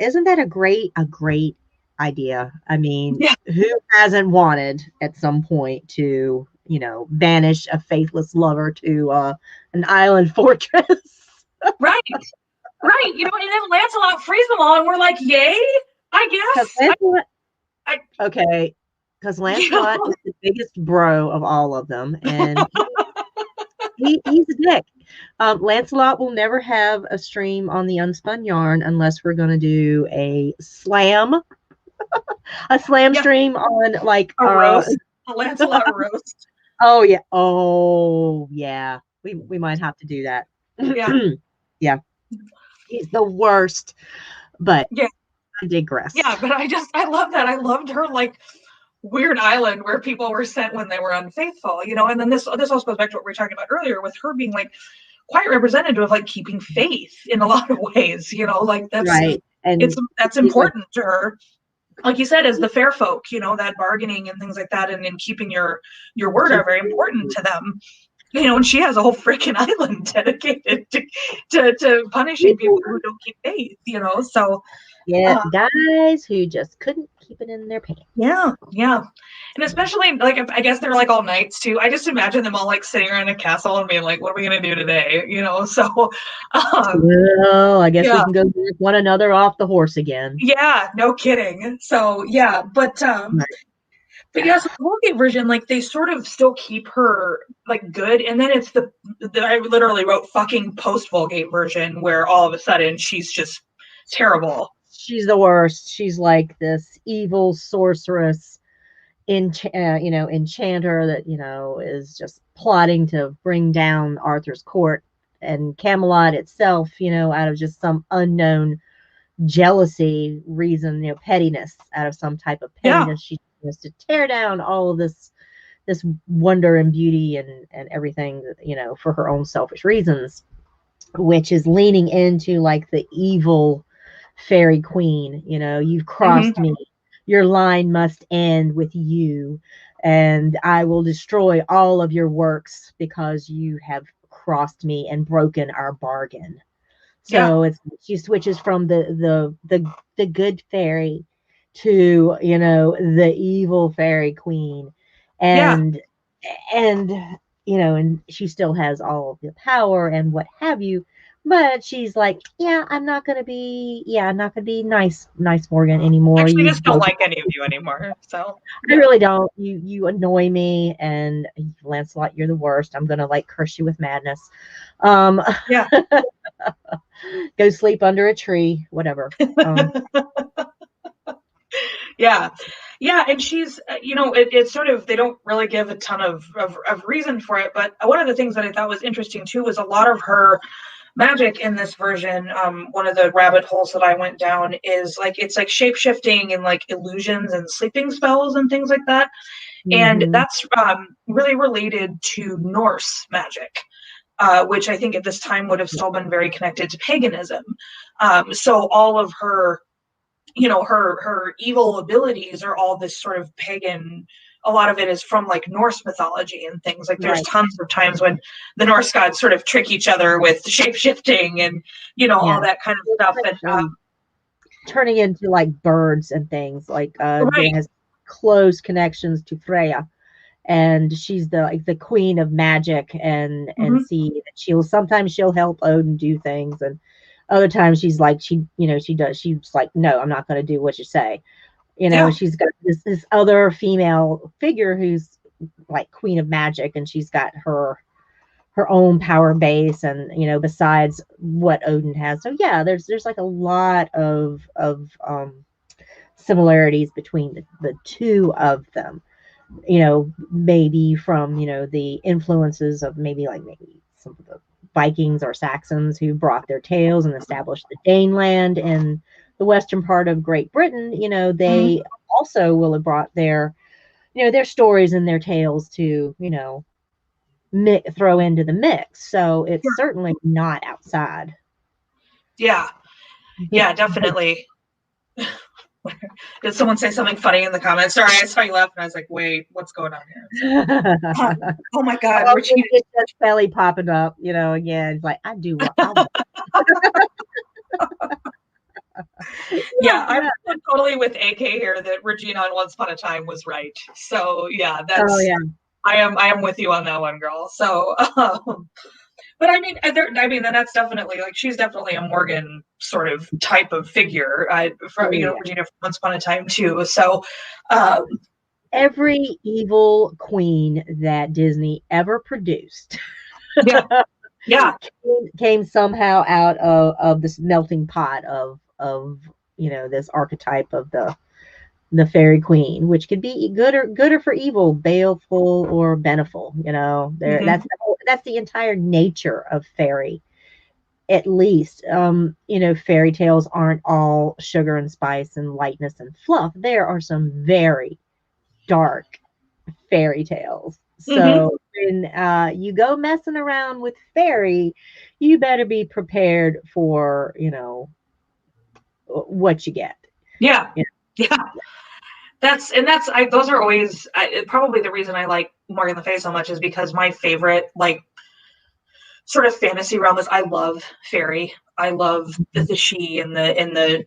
isn't that a great idea? I mean,
Yeah,
who hasn't wanted at some point to, banish a faithless lover to an island fortress?
right, right. And then Lancelot frees them all, and we're like, yay, I
Because
guess.
Lancelot,
I
okay, because
you
Lancelot
know,
is the biggest bro of all of them, and he's a dick. Lancelot will never have a stream on the Unspun Yarn unless we're going to do a slam
yeah,
stream on like
a roast, a Lancelot roast.
oh yeah, we might have to do that.
Yeah,
Yeah, he's the worst, but
yeah,
I digress.
yeah. But I love that. I loved her like weird island where people were sent when they were unfaithful, And then this also goes back to what we were talking about earlier with her being like quite representative of like keeping faith in a lot of ways, Like
Right, and
that's
she's like,
important to her. Like you said, as the fair folk, that bargaining and things like that, and keeping your word are
keep
very important to them. And she has a whole freaking island dedicated to punishing people who don't keep faith, So
yeah,
uh,
guys who just couldn't keep it in their pants.
yeah, yeah. And especially like I guess they're like all knights too. I just imagine them all like sitting around a castle and being like, what are we gonna do today? So
Well, I guess we
yeah.
can go get one another off the horse again.
Yeah, no kidding. So yeah,
Right.
but yeah, so the Vulgate version, like they sort of still keep her like good, and then it's the I literally wrote fucking post Vulgate version where all of a sudden she's just terrible.
She's the worst. She's like this evil sorceress, enchanter that is just plotting to bring down Arthur's court and Camelot itself, out of just some unknown jealousy reason, pettiness, out of some type of
Yeah.
pettiness, she wants to tear down all of this wonder and beauty and everything, for her own selfish reasons, which is leaning into like the evil fairy queen. You've crossed me. Your line must end with you, and I will destroy all of your works because you have crossed me and broken our bargain. So she switches from the good fairy to the evil fairy queen, and and she still has all of the power and what have you, but she's like, I'm not gonna be nice Morgan anymore.
Actually, I
You
just don't like any of you anymore. So
I really don't. You annoy me, and Lancelot, you're the worst. I'm gonna like curse you with madness.
Yeah.
Go sleep under a tree, whatever.
Yeah. And she's, it's sort of, they don't really give a ton of reason for it. But one of the things that I thought was interesting too was a lot of her magic in this version. One of the rabbit holes that I went down is like, it's like shape shifting and like illusions and sleeping spells and things like that. And that's really related to Norse magic. Which I think at this time would have still been very connected to paganism. So all of her, her evil abilities are all this sort of pagan. A lot of it is from like Norse mythology and things. Like there's tons of times when the Norse gods sort of trick each other with shape shifting and all that kind of stuff. And
turning into like birds and things like that has close connections to Freya. And she's the queen of magic, and see that she'll help Odin do things, and other times she's like she's like, no, I'm not going to do what you say. She's got this other female figure who's like queen of magic, and she's got her own power base, and besides what Odin has. So there's like a lot of similarities between the two of them. Maybe from, the influences of maybe some of the Vikings or Saxons who brought their tales and established the Daneland in the western part of Great Britain. They also will have brought their stories and their tales to, throw into the mix. So it's certainly not outside.
Yeah, definitely. Did someone say something funny in the comments? Sorry, I saw you laugh and I was like, wait, what's going on here? Oh my God.
It's just belly popping up, again. It's like, I do what I want.
I'm totally with AK here that Regina on Once Upon a Time was right. So I am with you on that one, girl. So but I mean, that's definitely like, she's definitely a Morgan sort of type of figure from Regina from Once Upon a Time too. So
every evil queen that Disney ever produced came somehow out of this melting pot of this archetype of the fairy queen, which could be good or for evil, baleful or beneficial. That's the entire nature of fairy. At least, fairy tales aren't all sugar and spice and lightness and fluff. There are some very dark fairy tales. So when you go messing around with fairy, you better be prepared for, what you get.
Yeah. Those are always probably the reason I like Morgan Le Fay so much, is because my favorite like sort of fantasy realm is, I love fairy. I love the she and the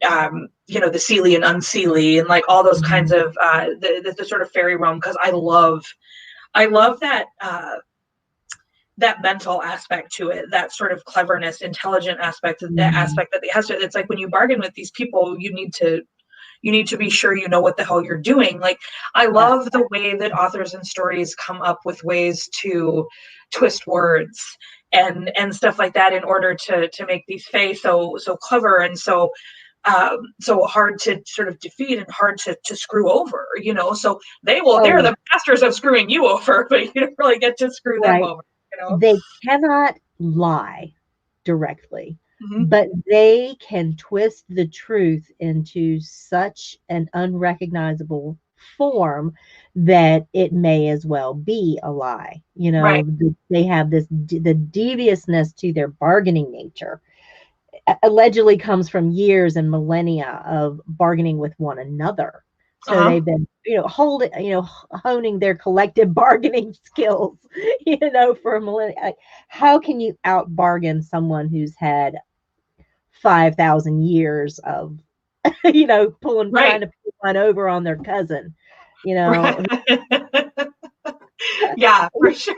the seelie and unseelie and like all those kinds of the sort of fairy realm, because I love that that mental aspect to it, that sort of cleverness, intelligent aspect, the aspect that it has to. It's like when you bargain with these people, you need to be sure you know what the hell you're doing. Like, I love the way that authors and stories come up with ways to twist words and stuff like that in order to make these fae so clever and so hard to sort of defeat and hard to screw over, so they're the masters of screwing you over, but you don't really get to screw them over.
They cannot lie. directly,
Mm-hmm.
but they can twist the truth into such an unrecognizable form that it may as well be a lie. You
Right.
know, they have the deviousness to their bargaining nature allegedly comes from years and millennia of bargaining with one another. So
Uh-huh.
they've been, honing their collective bargaining skills, for a millennia. How can you out bargain someone who's had 5,000 years of, trying
Right.
to pull one over on their cousin,
Right. Yeah, for sure.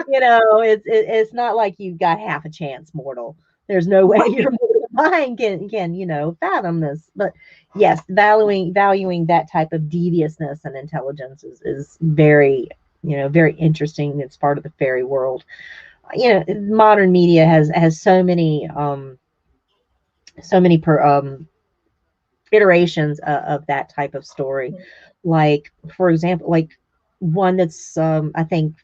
it's not like you've got half a chance, mortal. There's no way your mortal mind can fathom this. But yes, valuing that type of deviousness and intelligence is very, very interesting. It's part of the fairy world. Modern media has so many iterations of that type of story. Like, for example, like one that's I think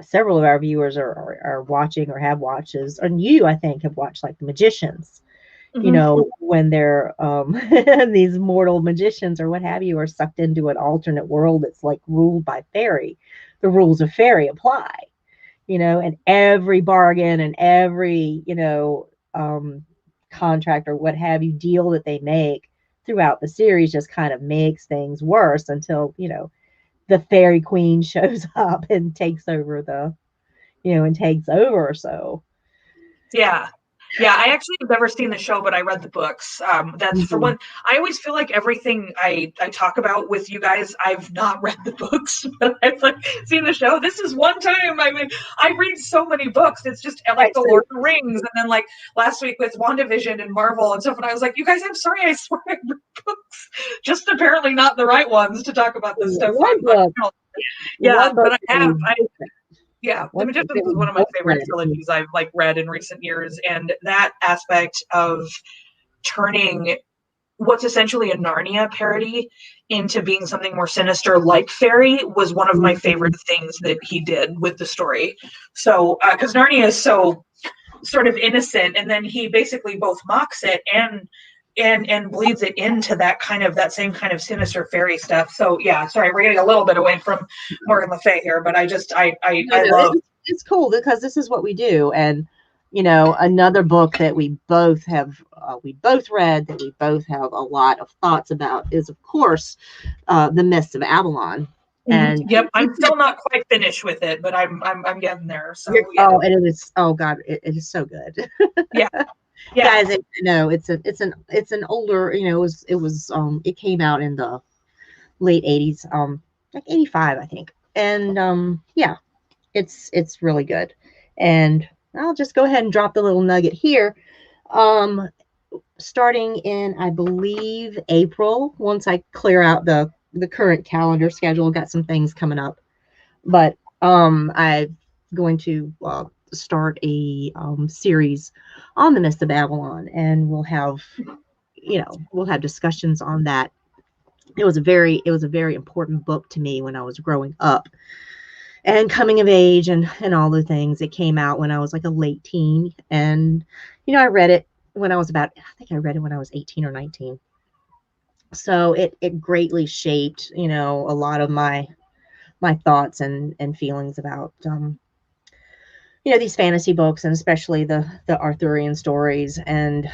several of our viewers are watching or have watched is, and you I think have watched, like the magicians.
Mm-hmm.
When they're these mortal magicians or what have you are sucked into an alternate world that's like ruled by fairy. The rules of fairy apply, and every bargain and every contract or what have you, deal that they make throughout the series just kind of makes things worse until the fairy queen shows up and takes over so.
Yeah. Yeah, I actually have never seen the show, but I read the books. That's for one. I always feel like everything I talk about with you guys, I've not read the books, but I've like seen the show. This is one time. I mean, I read so many books. It's just like
Right,
the
so
Lord of the Rings, and then like last week with WandaVision and Marvel and stuff. And I was like, you guys, I'm sorry, I swear I read books, just apparently not the right ones to talk about this stuff
one
on. But
book
yeah,
one
but
book
I have.
yeah,
The
one book
Magicians
that
is
we
one of my
both
favorite
read.
trilogies I've like read in recent years, and that aspect of turning what's essentially a Narnia parody into being something more sinister like fairy was one of my favorite things that he did with the story. So, because Narnia is so sort of innocent, and then he basically both mocks it and bleeds it into that same kind of sinister fairy stuff. So yeah, sorry, we're getting a little bit away from Morgan Le Fay here, but I love.
It's cool because this is what we do. And another book that we both read, that we both have a lot of thoughts about, is of course the Midst of Avalon. And
yep, I'm still not quite finished with it, but I'm getting there. So yeah.
oh, and it is, oh god, it is so good.
Yeah.
Guys, it's an older, it came out in the late 80s, like 85 I think. And yeah, it's really good. And I'll just go ahead and drop the little nugget here. Starting in, I believe, April, once I clear out the current calendar schedule, got some things coming up. But I'm going to start a series on the Midst of Avalon, and we'll have discussions on that. It was a very important book to me when I was growing up and coming of age and all the things. It came out when I was like a late teen, and I read it when I was I think I read it when I was 18 or 19. So it greatly shaped a lot of my thoughts and feelings about these fantasy books, and especially the Arthurian stories, and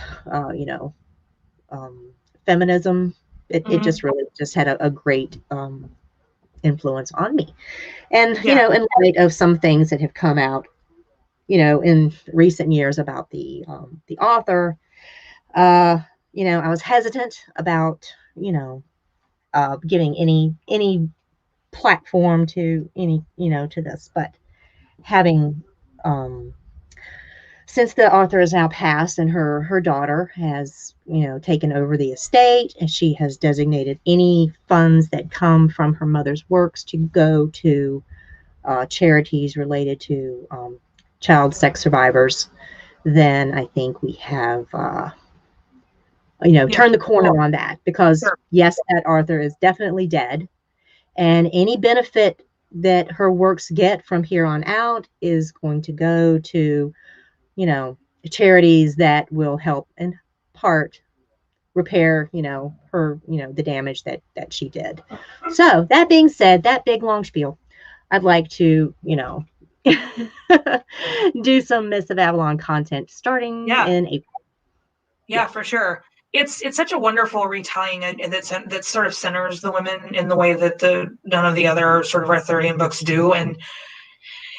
feminism. It just really just had a great influence on me. And in light of some things that have come out in recent years about the author, I was hesitant about giving any platform to to this. But having since the author is now passed, and her daughter has taken over the estate, and she has designated any funds that come from her mother's works to go to charities related to child sex survivors, then I think we have turned the corner on that. Because yes, that author is definitely dead, and any benefit that her works get from here on out is going to go to charities that will help in part repair, her, the damage that she did. So that being said, that big long spiel, I'd like to, do some Midst of Avalon content starting in April.
Yeah, for sure. It's such a wonderful retelling, and that sort of centers the women in the way that none of the other sort of Arthurian books do, and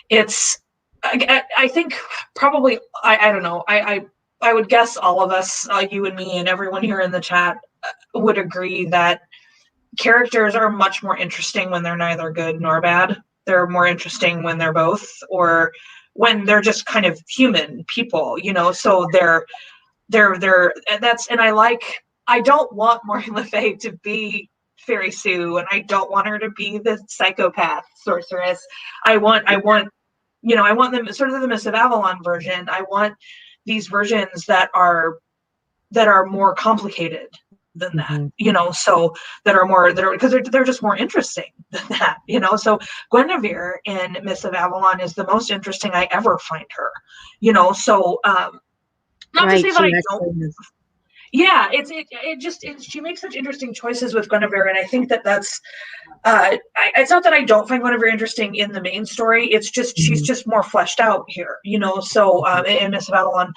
it's I think probably I don't know I would guess all of us, you and me and everyone here in the chat, would agree that characters are much more interesting when they're neither good nor bad. They're more interesting when they're both, or when they're just kind of human people, so they're and I don't want Morgan Le Fay to be Fairy Sue, and I don't want her to be the psychopath sorceress. I want I want them sort of the Midst of Avalon version. I want these versions that are more complicated than that, so because they're just more interesting than that, so Guinevere in Midst of Avalon is the most interesting I ever find her, so not to say that I don't. Yeah, she makes such interesting choices with Guinevere, and I think that's it's not that I don't find Guinevere interesting in the main story. It's just she's just more fleshed out here, so in Midst of Avalon.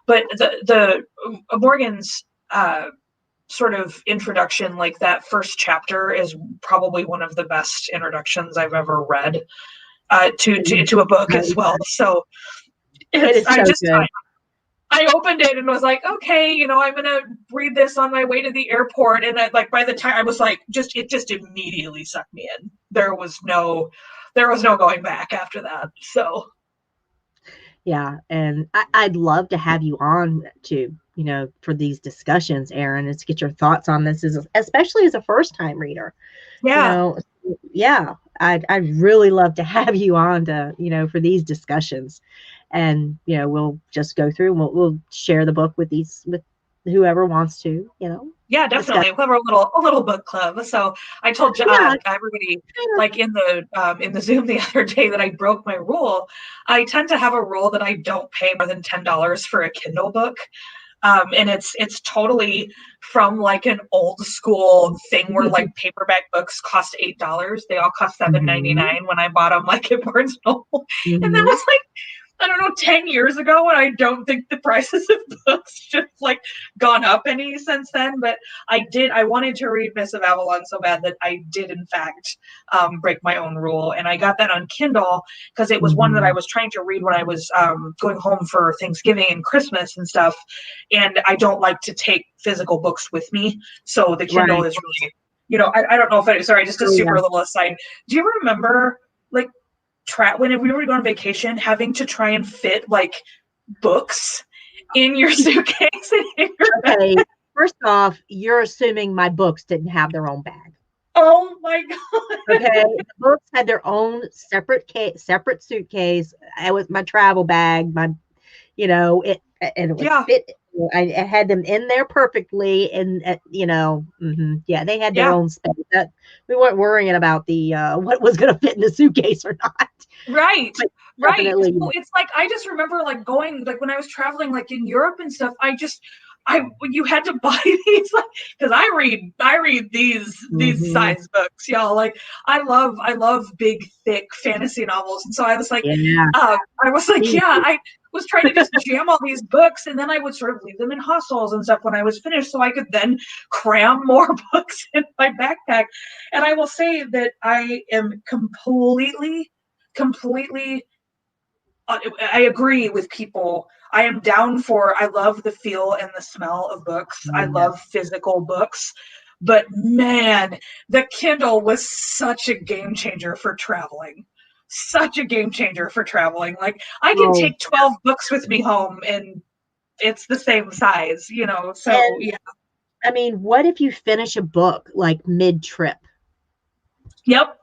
But the Morgan's sort of introduction, like that first chapter, is probably one of the best introductions I've ever read to a book as well. So I opened it and was like, okay, I'm gonna read this on my way to the airport, and by the time I was like, it just immediately sucked me in. There was no going back after that. So
yeah, and I'd love to have you on to for these discussions, Erin, and to get your thoughts on this, especially as a first-time reader. I'd really love to have you on to for these discussions, and we'll just go through and we'll share the book with whoever wants to.
Yeah, definitely. We'll have a little book club. So I told everybody, like in the Zoom the other day, that I broke my rule. I tend to have a rule that I don't pay more than $10 for a Kindle book. And it's totally from like an old school thing where like paperback books cost $8. They all cost $7.99 when I bought them like at Barnes & Noble. And that was like, I don't know, 10 years ago, and I don't think the prices of books just like gone up any since then. But I wanted to read Midst of Avalon so bad that I did in fact break my own rule. And I got that on Kindle because it was one that I was trying to read when I was going home for Thanksgiving and Christmas and stuff. And I don't like to take physical books with me. So the Kindle is really, I don't know if just a super little aside. Do you remember like when we were going on vacation, having to try and fit like books in your suitcase?
Okay, first off, you're assuming my books didn't have their own bag.
Oh my god!
Okay, the books had their own separate suitcase. It was my travel bag. And it was fit. I had them in there perfectly, and they had their own space. That we weren't worrying about the what was going to fit in the suitcase or not.
Right. So it's like I just remember like going like when I was traveling like in Europe and stuff. You had to buy these like because I read these size books, y'all. Like I love big thick fantasy novels, and so I was like, I was trying to just jam all these books, and then I would sort of leave them in hostels and stuff when I was finished, so I could then cram more books in my backpack. And I will say that I am completely. I agree with people. I am down I love the feel and the smell of books. I love physical books. But man, the Kindle was such a game changer for traveling. Such a game changer for traveling. Like I can take 12 books with me home and it's the same size, so yeah.
I mean, what if you finish a book like mid-trip?
Yep.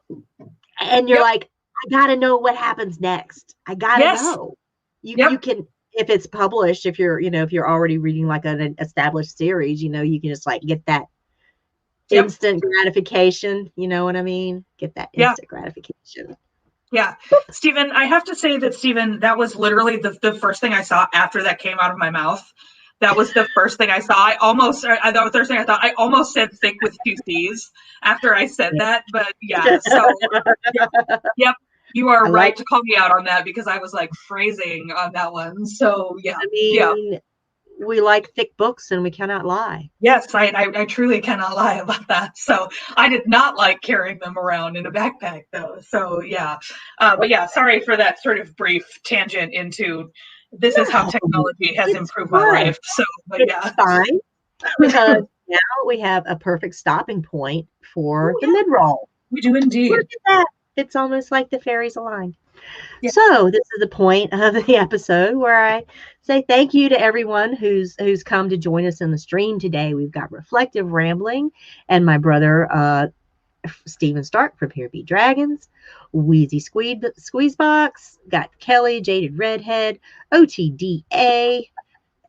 And you're like, I gotta know what happens next. I gotta know. You can, if it's published, if you're already reading like an established series, you can just like get that instant gratification. You know what I mean? Get that instant gratification.
Yeah. Stephen, I have to say that, Stephen, that was literally the first thing I saw after that came out of my mouth. That was the first thing I saw. That was the first thing I thought. I almost said thick with two C's after I said that. But yeah, so yep, you are right to call me out on that because I was like phrasing on that one. So yeah.
I mean, we like thick books and we cannot lie.
Yes, I truly cannot lie about that. So I did not like carrying them around in a backpack, though. So yeah, but yeah, sorry for that sort of brief tangent into this is how technology has improved my life. So, but yeah,
it's fine because now we have a perfect stopping point for the mid-roll.
We do indeed.
Look at that. It's almost like the fairies aligned. Yeah. So this is the point of the episode where I say thank you to everyone who's come to join us in the stream today. We've got Reflective Rambling and my brother Stephen Stark from Here Be Dragons, Wheezy Squeezebox, got Kelly, Jaded Redhead, OTDA,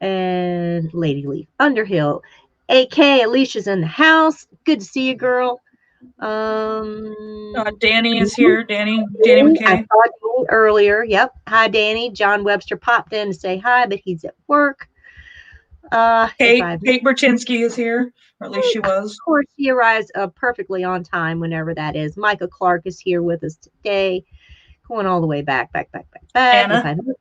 and Lady Leaf Underhill. AK Alicia's in the house. Good to see you, girl.
Danny is here. Danny McKay.
I saw you earlier. Yep. Hi, Danny. John Webster popped in to say hi, but he's at work.
Kate Berchinsky is here, or at least she was.
Of course, she arrives perfectly on time whenever that is. Micah Clark is here with us today, going all the way back.
Ana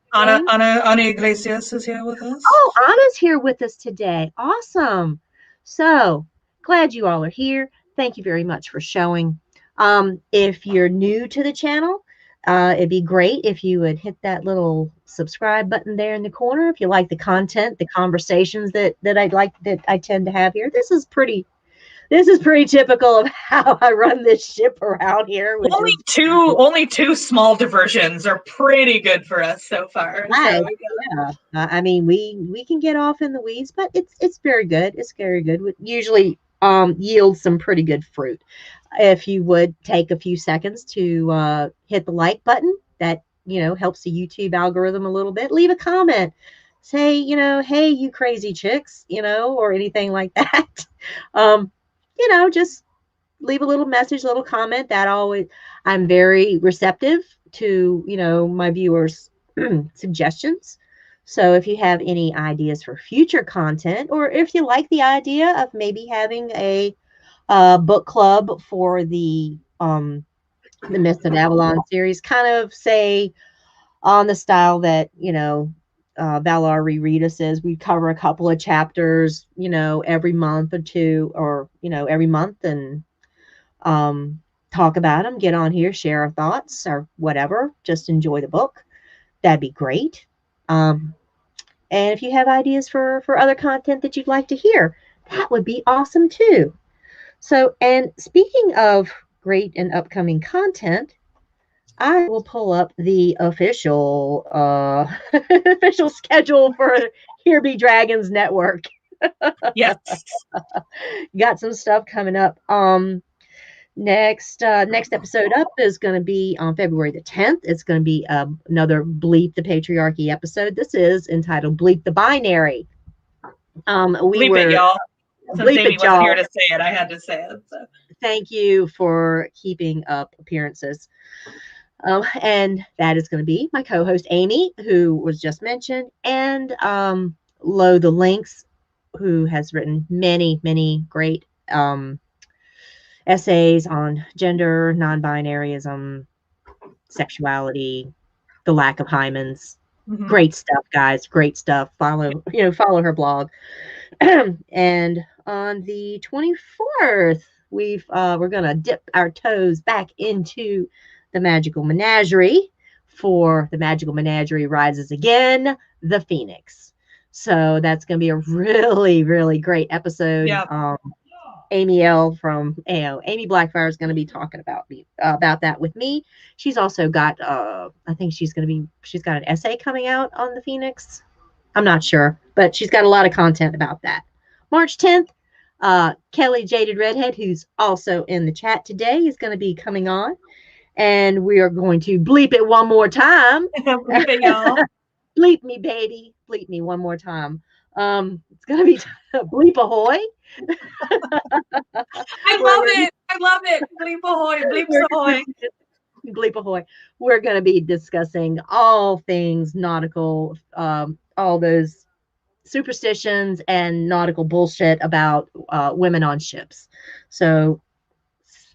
Iglesias is here with us.
Oh, Anna's here with us today. Awesome. So glad you all are here. Thank you very much for showing. If you're new to the channel, it'd be great if you would hit that little subscribe button there in the corner. If you like the content, the conversations that I tend to have here. This is pretty typical of how I run this ship around here.
Only two small diversions are pretty good for us so far.
Right. So, yeah. I mean, we can get off in the weeds, but it's very good. It's very good. We usually yields some pretty good fruit. If you would take a few seconds to hit the like button, that helps the YouTube algorithm a little bit. Leave a comment, say hey you crazy chicks, or anything like that. Just leave a little message, little comment. I'm very receptive to my viewers' suggestions. So if you have any ideas for future content, or if you like the idea of maybe having a book club for the Midst of Avalon series, kind of say on the style that Valar Reread Us is, we cover a couple of chapters every month or two, or every month, and talk about them, get on here, share our thoughts or whatever, just enjoy the book. That'd be great. And if you have ideas for other content that you'd like to hear, that would be awesome too. So, and speaking of great and upcoming content, I will pull up the official official schedule for Here Be Dragons Network.
Yes.
Got some stuff coming up. Next episode up is going to be on February the 10th. It's going to be another Bleep the Patriarchy episode. This is entitled Bleep the Binary.
Bleep it, y'all. Since Amy wasn't here to say it, I had to say it. So.
Thank you for keeping up appearances. And that is going to be my co-host Amy, who was just mentioned, and Lo the Lynx, who has written many, many great essays on gender, non-binaryism, sexuality, the lack of hymens. Mm-hmm. Great stuff, guys. Great stuff. Follow her blog. And on the 24th, we're gonna dip our toes back into the Magical Menagerie for the Magical Menagerie Rises Again, the Phoenix. So that's gonna be a really, really great episode. Yeah. Amy L from Amy Blackfire is going to be talking about that with me. She's also got I think she's got an essay coming out on the Phoenix. I'm not sure, but she's got a lot of content about that. March 10th, Kelly Jaded Redhead, who's also in the chat today, is going to be coming on, and we are going to bleep it one more time.
Bleep it, y'all.
Bleep me, baby. Bleep me one more time. It's going to be Bleep Ahoy.
I love it. Bleep ahoy. Bleeps ahoy.
Bleep ahoy. We're going to be discussing all things nautical, all those superstitions and nautical bullshit about women on ships. So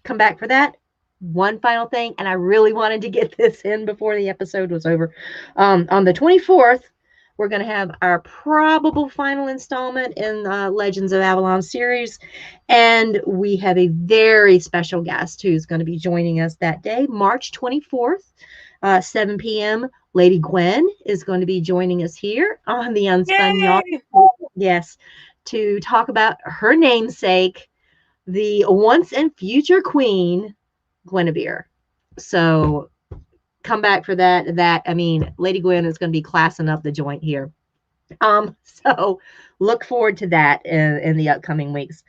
come back for that. One final thing, and I really wanted to get this in before the episode was over. On the 24th, we're going to have our probable final installment in Legends of Avalon series. And we have a very special guest who's going to be joining us that day, March 24th, 7 p.m. Lady Gwen is going to be joining us here on the Unspun Yard. Yes, to talk about her namesake, the once and future queen, Guinevere. So come back for that. I mean, Lady Gwen is going to be classing up the joint here. So look forward to that in the upcoming weeks.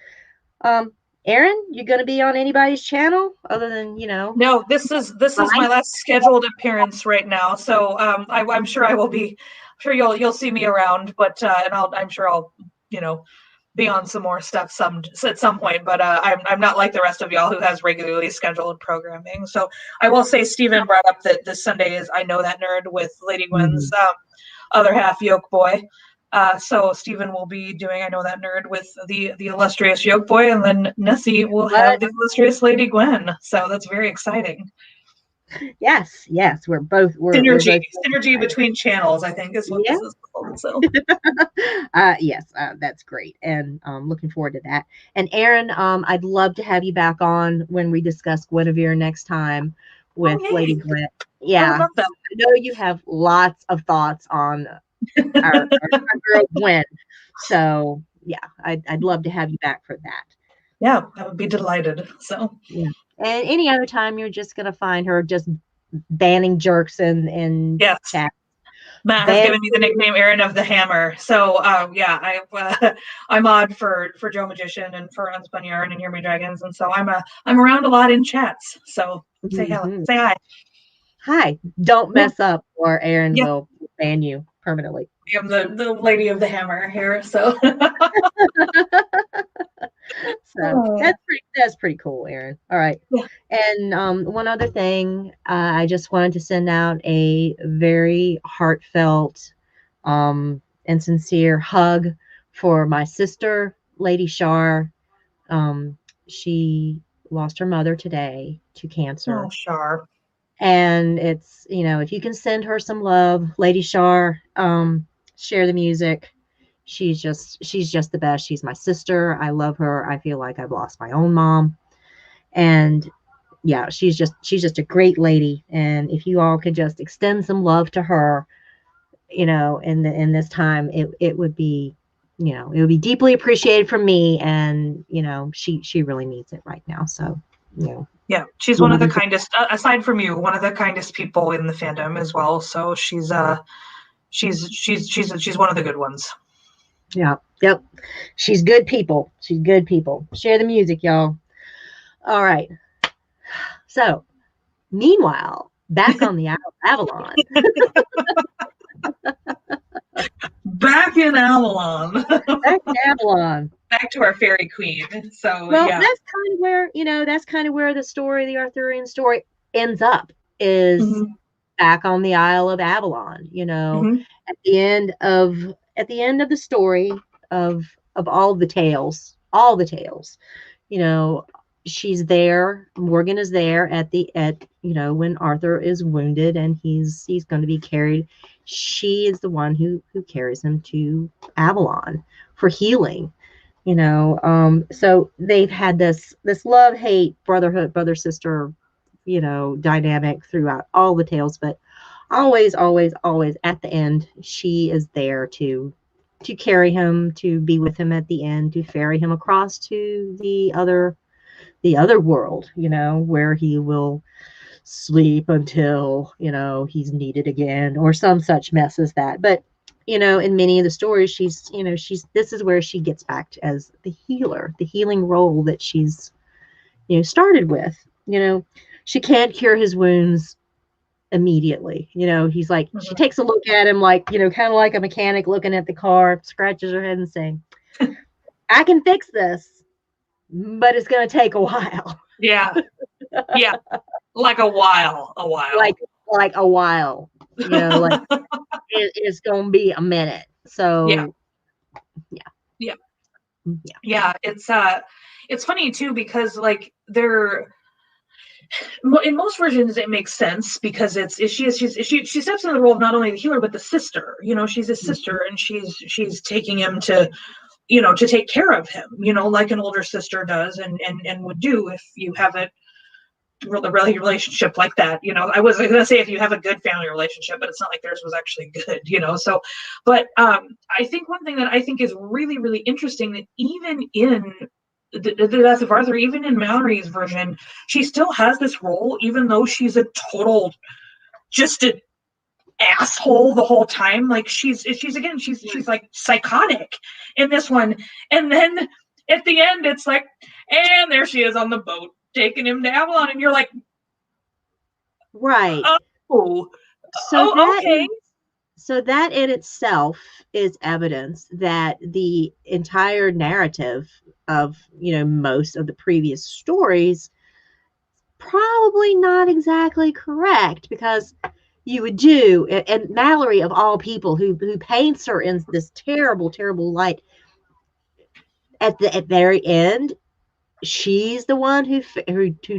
Erin, you going to be on anybody's channel other than,
No, this is my last scheduled appearance right now. So I'm sure I will be. I'm sure you'll see me around, but and I'm sure I'll be on some more stuff at some point. But I'm not like the rest of y'all who has regularly scheduled programming. So I will say Stephen brought up that this Sunday is I Know That Nerd with Lady Gwen's other half, Yoke Boy. So Stephen will be doing I Know That Nerd with the illustrious Yoke Boy, and then Nessie will have the illustrious Lady Gwen. So that's very exciting.
Yes, we're
Synergy between channels, I think, is what this is called. So
yes, that's great, and looking forward to that. And Erin, I'd love to have you back on when we discuss Guinevere next time with Lady Gwen. Yeah, I know you have lots of thoughts on our girl Gwen. So yeah, I'd love to have you back for that.
Yeah, I would be delighted. So
yeah. And any other time you're just gonna find her just banning jerks in chat.
Matt has given me the nickname Erin of the Hammer. So I'm odd for Joe Magician and for Unspun Yarn and Hear Me Dragons, and so I'm around a lot in chats. So say hello, say hi.
Hi. Don't mess up, or Erin will ban you permanently.
I'm the lady of the hammer here, so.
That's pretty cool, Erin. All right. Yeah. And one other thing, I just wanted to send out a very heartfelt and sincere hug for my sister, Lady Shar. She lost her mother today to cancer.
Oh, Shar.
And it's, if you can send her some love, Lady Shar, share the music. She's just the best. She's my sister. I love her. I feel like I've lost my own mom. And yeah, she's just a great lady. And if you all could just extend some love to her, in this time, it would be, it would be deeply appreciated from me. And, she really needs it right now. So,
Yeah, she's one of the kindest, aside from you, one of the kindest people in the fandom as well. So she's one of the good ones.
Yeah. Yep. She's good people. Share the music, y'all. All right. So, meanwhile, back on the Avalon.
Back in Avalon. Back to our fairy queen. So
that's kind of where the story, the Arthurian story, ends up. Is back on the Isle of Avalon. At the end of the story of all the tales, she's there. Morgan is there at when Arthur is wounded and he's going to be carried. She is the one who carries him to Avalon for healing. So they've had this love-hate, brotherhood, brother-sister, dynamic throughout all the tales, but always at the end, she is there to carry him, to be with him at the end, to ferry him across to the other world, where he will sleep until, he's needed again, or some such mess as that. But, in many of the stories, this is where she gets back as the healer, the healing role that she's, started with. She can't cure his wounds immediately. He's like, she takes a look at him like, kind of like a mechanic looking at the car, scratches her head and saying, I can fix this, but it's going to take a while.
Yeah. like a while.
Like a while. Like it's gonna be a minute. So
yeah.
Yeah.
It's funny too, because like in most versions it makes sense, because she steps in the role of not only the healer but the sister. She's a sister, and she's taking him to to take care of him, like an older sister does and would do if you have a relationship like that. I was gonna say if you have a good family relationship, but it's not like theirs was actually good. So but I think one thing that I think is really, really interesting, that even in the death of Arthur, even in Mallory's version, she still has this role, even though she's a total just an asshole the whole time. Like she's like psychotic in this one, and then at the end it's like, and there she is on the boat taking him to Avalon, and you're like,
right.
Okay.
So that in itself is evidence that the entire narrative of, most of the previous stories probably not exactly correct, because you would do, and Mallory of all people, who paints her in this terrible, terrible light, at the very end, she's the one who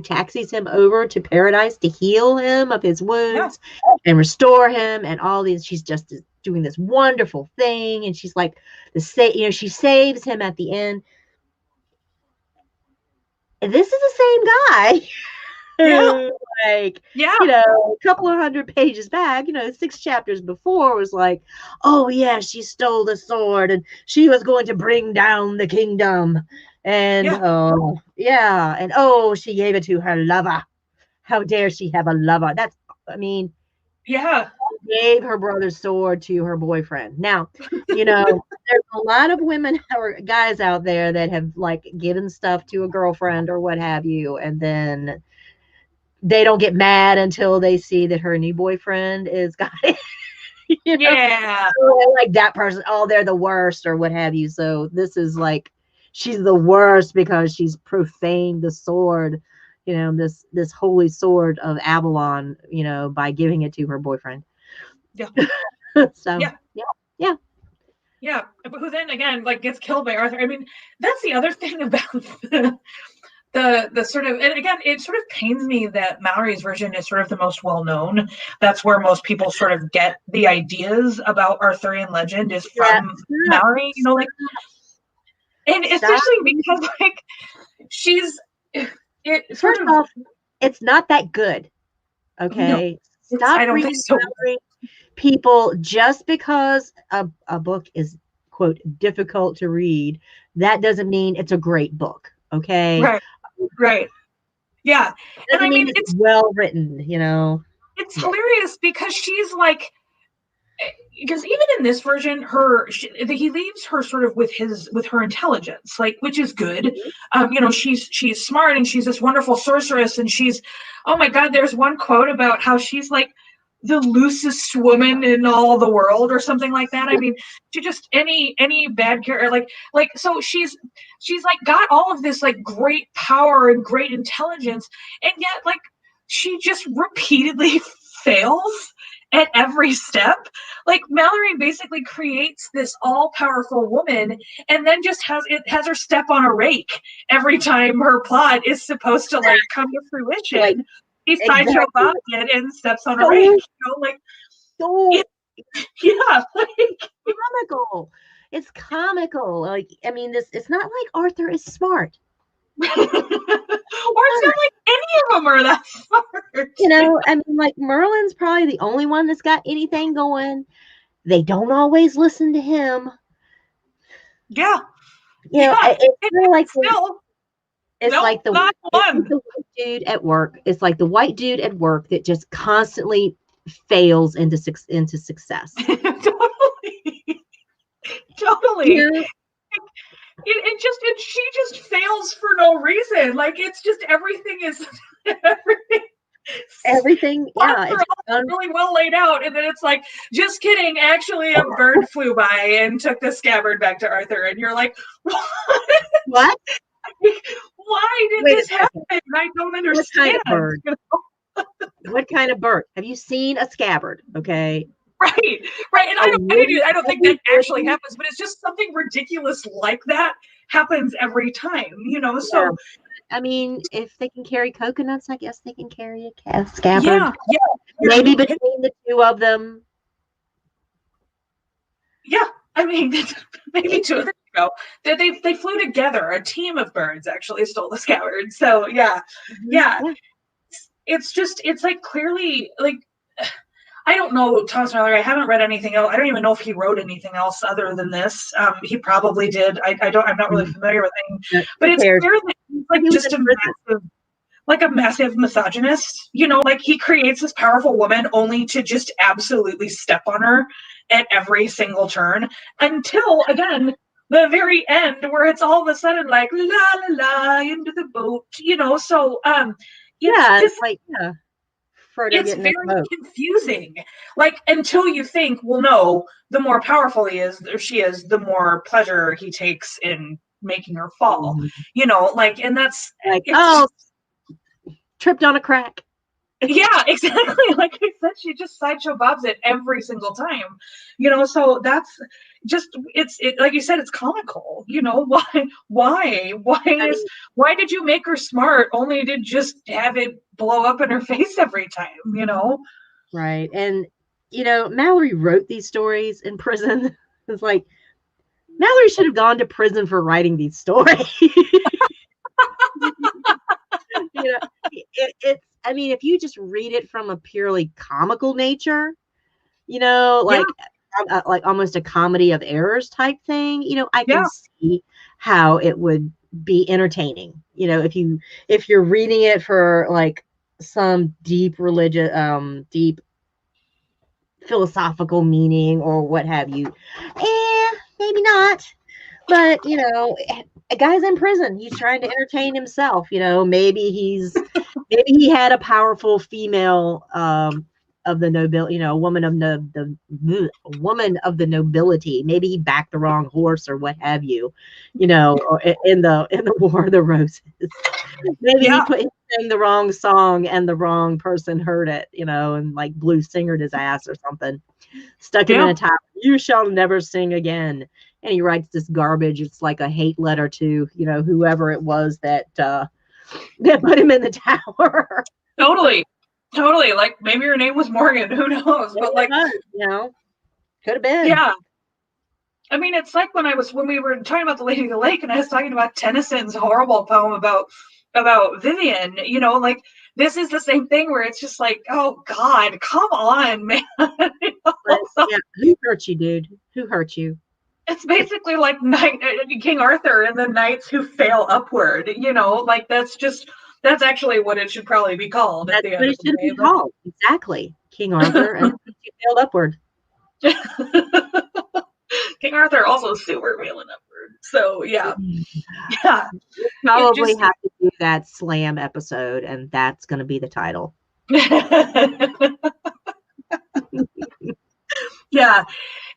taxis him over to paradise to heal him of his wounds and restore him and all these. She's just doing this wonderful thing, and she's like she saves him at the end. And this is the same guy. A couple of 100 pages back, 6 chapters before, was like, oh yeah, she stole the sword and she was going to bring down the kingdom, and and she gave it to her lover. How dare she have a lover? Gave her brother's sword to her boyfriend. Now, there's a lot of women or guys out there that have like given stuff to a girlfriend or what have you, and then they don't get mad until they see that her new boyfriend is got it. So like that person, they're the worst or what have you. So this is like, she's the worst because she's profaned the sword, this holy sword of Avalon, by giving it to her boyfriend. So
but who then again like gets killed by Arthur. I mean, that's the other thing about the sort of, and again, it sort of pains me that Mallory's version is sort of the most well-known. That's where most people sort of get the ideas about Arthurian legend, is from Mallory, and especially because like
first off, it's not that good. Okay.
No, I don't think so.
Mallory. People, just because a book is, quote, difficult to read, that doesn't mean it's a great book. Okay.
Right. Yeah. And I mean, it's
well written,
It's hilarious because she's like, because even in this version, he leaves her sort of with her intelligence, like, which is good. She's smart, and she's this wonderful sorceress, and she's, oh my God, there's one quote about how she's like the loosest woman in all the world or something like that. I mean, she just any bad character, like so she's like got all of this like great power and great intelligence, and yet like she just repeatedly fails at every step. Like Mallory basically creates this all-powerful woman, and then just has her step on a rake every time her plot is supposed to like come to fruition. Like, he sideshow Bob and steps on a rake.
Comical. It's comical. Like, I mean, it's not like Arthur is smart.
Or it's not like any of them are that smart.
I mean, like Merlin's probably the only one that's got anything going. They don't always listen to him.
Yeah.
It's really like
still.
It's like the white dude at work. It's like the white dude at work that just constantly fails into success.
Totally. And she just fails for no reason. Like it's just everything.
It's
really well laid out, and then it's like, just kidding, actually a bird flew by and took the scabbard back to Arthur, and you're like, what? Why did this happen? I don't understand.
What kind of bird? What kind of bird? Have you seen a scabbard? Okay.
Right. And I don't think that actually happens, but it's just something ridiculous like that happens every time,
Yeah.
So
I mean, if they can carry coconuts, I guess they can carry a scabbard.
Yeah.
Maybe between the two of them.
Yeah. I mean, maybe two of them go. They flew together. A team of birds actually stole the scabbard. So yeah. It's like clearly like I don't know Thomas Mallory. I haven't read anything else. I don't even know if he wrote anything else other than this. He probably did. I'm not really familiar with him. But it's clear that he's like just a massive misogynist. Like he creates this powerful woman only to just absolutely step on her at every single turn until again the very end where it's all of a sudden like la la la into the boat. So it's very confusing. Like until you think, well, no, the more powerful she is, the more pleasure he takes in making her fall. And that's
like tripped on a crack.
Yeah, exactly. Like I said, she just sideshow bobs it every single time. So that's just it's like you said, it's comical. Why did you make her smart only to just have it blow up in her face every time?
Right. And Mallory wrote these stories in prison. It's like Mallory should have gone to prison for writing these stories. It's I mean, if you just read it from a purely comical nature, like almost a comedy of errors type thing, I can see how it would be entertaining. If you're reading it for like some deep religious, deep philosophical meaning or what have you. Maybe not. But, a guy's in prison. He's trying to entertain himself. Maybe he had a powerful female of the nobility, a woman of the nobility. Maybe he backed the wrong horse or what have you, or in the War of the Roses. Maybe he sang the wrong song and the wrong person heard it, and like Blue Singered his ass or something. Stuck him in a tower. You shall never sing again. And he writes this garbage. It's like a hate letter to, whoever it was that put him in the tower.
Totally. Like maybe her name was Morgan. Who knows? But like,
could have been.
Yeah. I mean, it's like when we were talking about The Lady of the Lake, and I was talking about Tennyson's horrible poem about Vivian. Like this is the same thing where it's just like, oh God, come on, man.
Who hurt you, dude? Who hurt you?
It's basically like King Arthur and the knights who fail upward. Like that's actually what it should probably be called.
That's what it should be called. Exactly, King Arthur and he failed upward.
King Arthur also super failing upward. So yeah.
We'll probably have to do that slam episode, and that's going to be the title.
Yeah,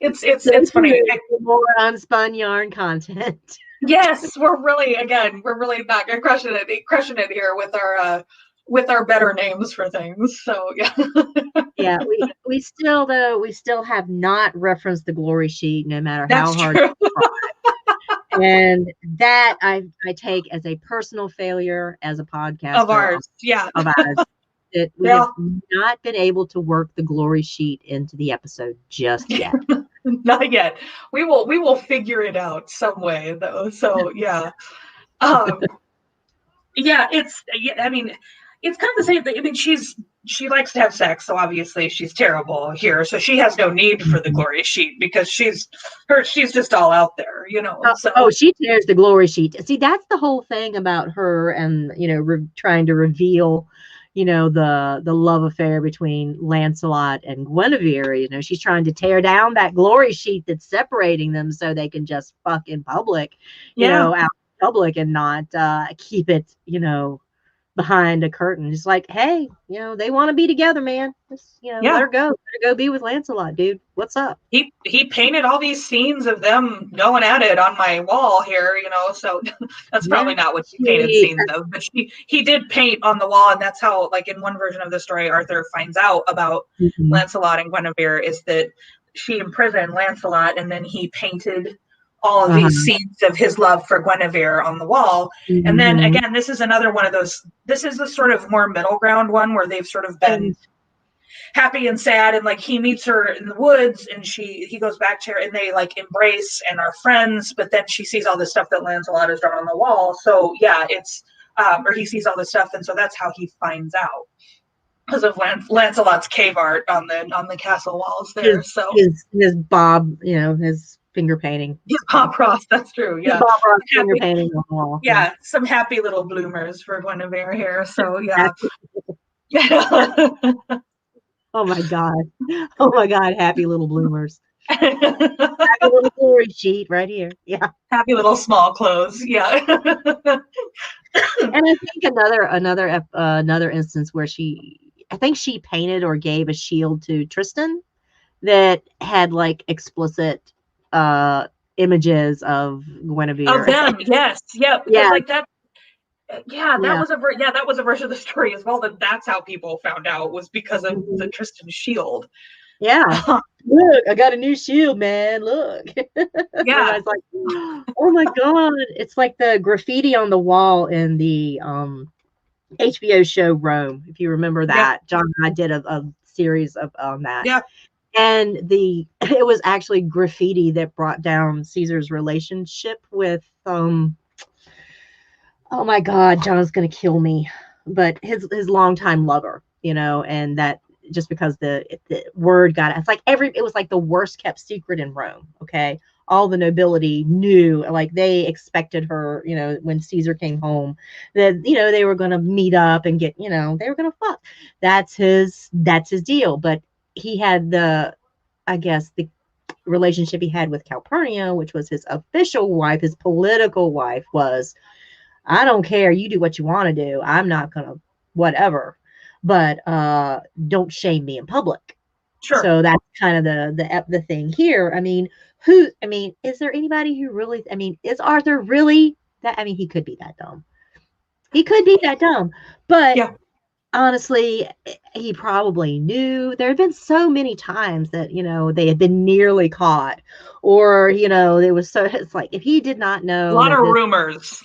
it's funny.
More unspun yarn content.
Yes, we're really not crushing it here with our better names for things. So
yeah, we still have not referenced the glory sheet, no matter how hard. And that I take as a personal failure as a podcaster
of ours.
That we have not been able to work the glory sheet into the episode just yet.
Not yet. We will figure it out some way though. So yeah. I mean, it's kind of the same thing. I mean, she likes to have sex, so obviously she's terrible here. So she has no need for the glory sheet because she's just all out there,
she tears the glory sheet. See, that's the whole thing about her and trying to reveal the love affair between Lancelot and Guinevere. She's trying to tear down that glory sheet that's separating them so they can just fuck in public, out in public and not keep it, behind a curtain. It's like, hey, they want to be together, man. Just, let her go. Let her go be with Lancelot, dude. What's up?
He painted all these scenes of them going at it on my wall here, so that's probably not what he painted scenes of, but he did paint on the wall, and that's how, like, in one version of the story, Arthur finds out about Lancelot and Guinevere, is that she imprisoned Lancelot, and then he painted all of these scenes of his love for Guinevere on the wall. And then again, this is another one of those, this is the sort of more middle ground one where they've sort of been happy and sad, and like he meets her in the woods and he goes back to her and they like embrace and are friends, but then she sees all this stuff that Lancelot has drawn on the wall. So yeah, it's or he sees all this stuff, and so that's how he finds out, because of Lancelot's cave art on the castle walls there.
His Bob, his finger painting.
His Bob Ross, that's true. Yeah.
Bob Ross finger painting on the wall.
Yeah, some happy little bloomers for Guinevere here. So yeah.
Oh my God, happy little bloomers. Happy little glory sheet right here. Yeah.
Happy little small clothes. Yeah.
And I think another instance where I think she painted or gave a shield to Tristan that had like explicit images of Guinevere.
Of them, yes. Yeah. Because like that. That was a version of the story as well. That's how people found out, was because of the Tristan shield.
Yeah. Look, I got a new shield, man. Look.
Yeah.
I was like, oh my God. It's like the graffiti on the wall in the HBO show Rome, if you remember that. Yeah. John and I did a series on that.
Yeah.
And it was actually graffiti that brought down Caesar's relationship with oh my God, John's gonna kill me. But his longtime lover, and that just because the word got it was like the worst kept secret in Rome. Okay. All the nobility knew, like they expected her, when Caesar came home, that, they were gonna meet up and get, they were gonna fuck. That's his deal. But he had the relationship he had with Calpurnia, which was his official wife, his political wife, was, I don't care. You do what you want to do. I'm not going to whatever, but don't shame me in public.
Sure.
So that's kind of the thing here. I mean, is there anybody who really, is Arthur really that? I mean, he could be that dumb. But honestly, he probably knew. There had been so many times that, they had been nearly caught, or, it's like, if he did not know.
A lot of rumors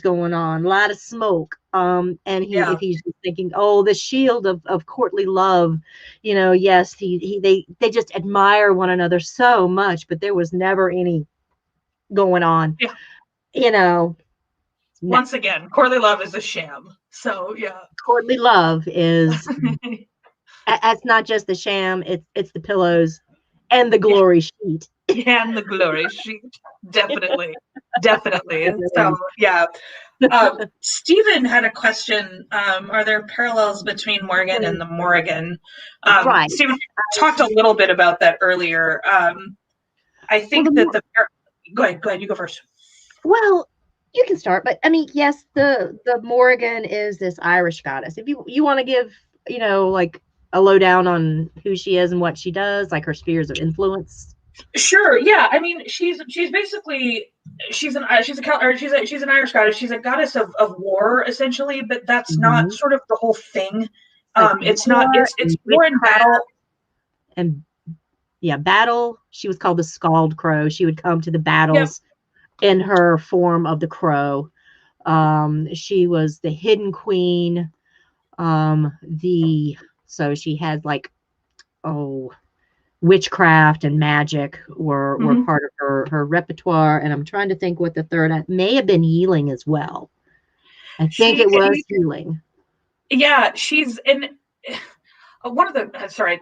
going on, a lot of smoke. And if he's just thinking, oh, the shield of courtly love, yes, they just admire one another so much, but there was never any going on,
Once again, courtly love is a sham. So yeah,
courtly love is that's not just the sham, it's the pillows and the glory sheet.
And the glory sheet, definitely. So yeah. Stephen had a question. Are there parallels between Morgan and the Morrigan?
Right.
Stephen talked a little bit about that earlier. I think that go ahead, you go first.
Well, you can start, but yes, the Morrigan is this Irish goddess. If you want to give, like a lowdown on who she is and what she does, like her spheres of influence.
Sure. Yeah. She's basically she's an Irish goddess. She's a goddess of war, essentially, but that's not sort of the whole thing. It's not. It's more in battle.
And battle. She was called the Scald Crow. She would come to the battles. Yep. In her form of the crow. She was the hidden queen. So she had like, witchcraft and magic were part of her repertoire. And I'm trying to think what the third may have been healing as well. I think it was healing.
Yeah, she's in one of the,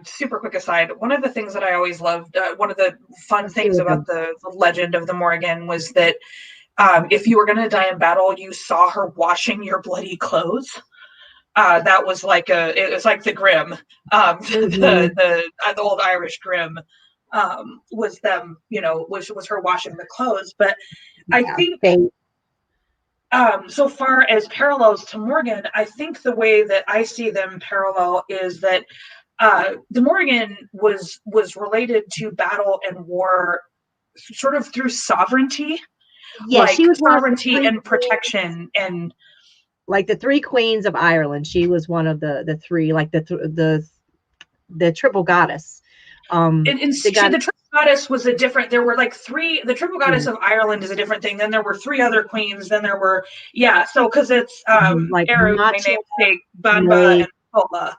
super quick aside, one of the things that I always loved, one of the fun things about the legend of the Morrigan was that if you were going to die in battle, you saw her washing your bloody clothes. That was like it was like the Grimm, the old Irish Grimm, was them, was her washing the clothes. But I think so far as parallels to Morgan, I think the way that I see them parallel is that the Morrigan was related to battle and war sort of through sovereignty,
Yeah, she was one of the
sovereignty and protection, and
like the three queens of Ireland. She was one of the three, like the triple goddess.
and the triple goddess was a different. There were like three. The triple goddess of Ireland is a different thing. Then there were three other queens. Then there were So because it's
like
Eru, my namesake, Banba, and Tola.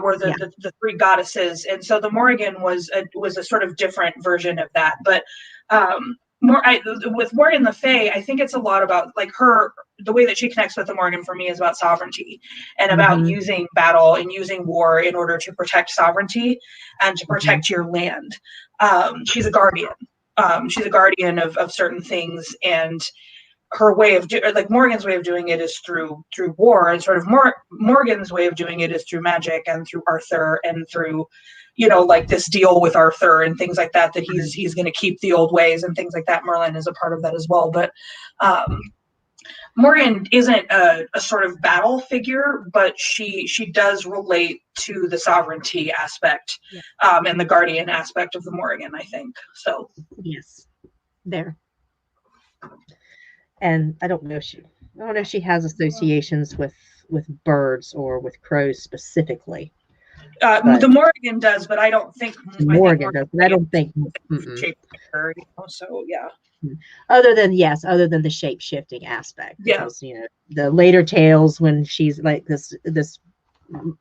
Were the three goddesses, and so the Morrigan was a sort of different version of that. But with Morgan the Fae, I think it's a lot about like the way that she connects with the Morrigan for me is about sovereignty and about using battle and using war in order to protect sovereignty and to protect your land. She's a guardian. She's a guardian of certain things, and her way of Morgan's way of doing it is through war, and sort of Morgan's way of doing it is through magic and through Arthur and through like this deal with Arthur and things like that he's going to keep the old ways and things like that. Merlin is a part of that as well, but Morgan isn't a sort of battle figure, but she does relate to the sovereignty aspect and the guardian aspect of the Morrigan, I think. So
yes, there. And I don't know if she has associations with birds or with crows specifically.
The Morrigan does, but I don't think
Morgan does. I don't think.
So yeah.
Other than the shape shifting aspect. Because, the later tales when she's like this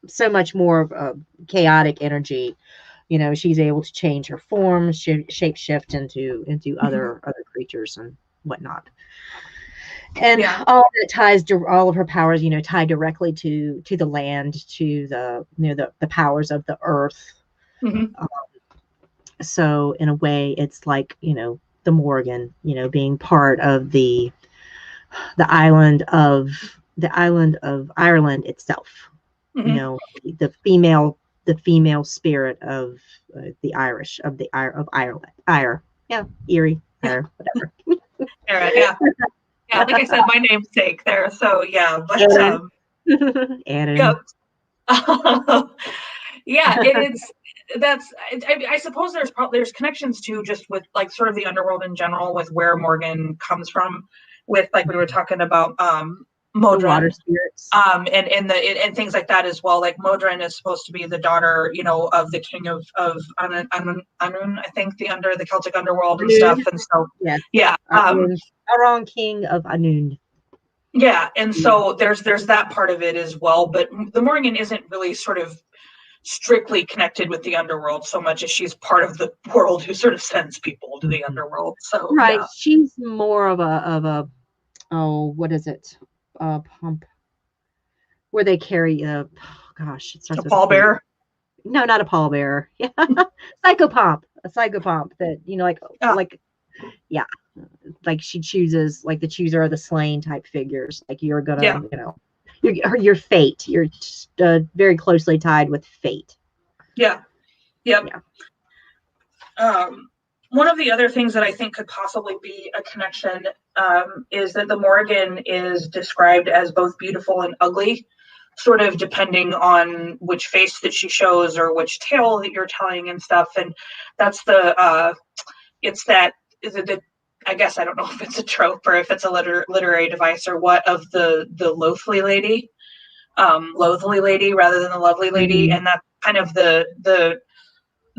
so much more of chaotic energy. She's able to change her form, shape shift into other creatures and whatnot. And all that ties to all of her powers, tied directly to the land, to the the powers of the earth. So in a way, it's like the Morrigan, being part of the island of Ireland itself. The female spirit of the Irish of Ireland. Erie, whatever.
Yeah, I think I said my namesake there. So yeah, but it's I suppose there's connections too, just with like sort of the underworld in general, with where Morgan comes from, with like we were talking about Modron,
water spirits,
and things like that as well. Like Modron is supposed to be the daughter, of the king of Anun, I think, the Celtic underworld and stuff. And so
Aron, king of Anun.
Yeah, and so there's that part of it as well. But the Morrigan isn't really sort of strictly connected with the underworld so much as she's part of the world who sort of sends people to the underworld. So
she's more of a what is it? Pump where they carry it starts
a pallbearer.
No, not a pallbearer. Yeah, psychopomp. A psychopomp that like she chooses, like the chooser of the slain type figures. Like you're gonna your fate. You're very closely tied with fate.
Yeah. Yep. Yeah. One of the other things that I think could possibly be a connection is that the Morrigan is described as both beautiful and ugly, sort of depending on which face that she shows or which tale that you're telling and stuff. And that's I guess I don't know if it's a trope or if it's a literary device or what, of the loathly lady rather than the lovely lady, and that's kind of the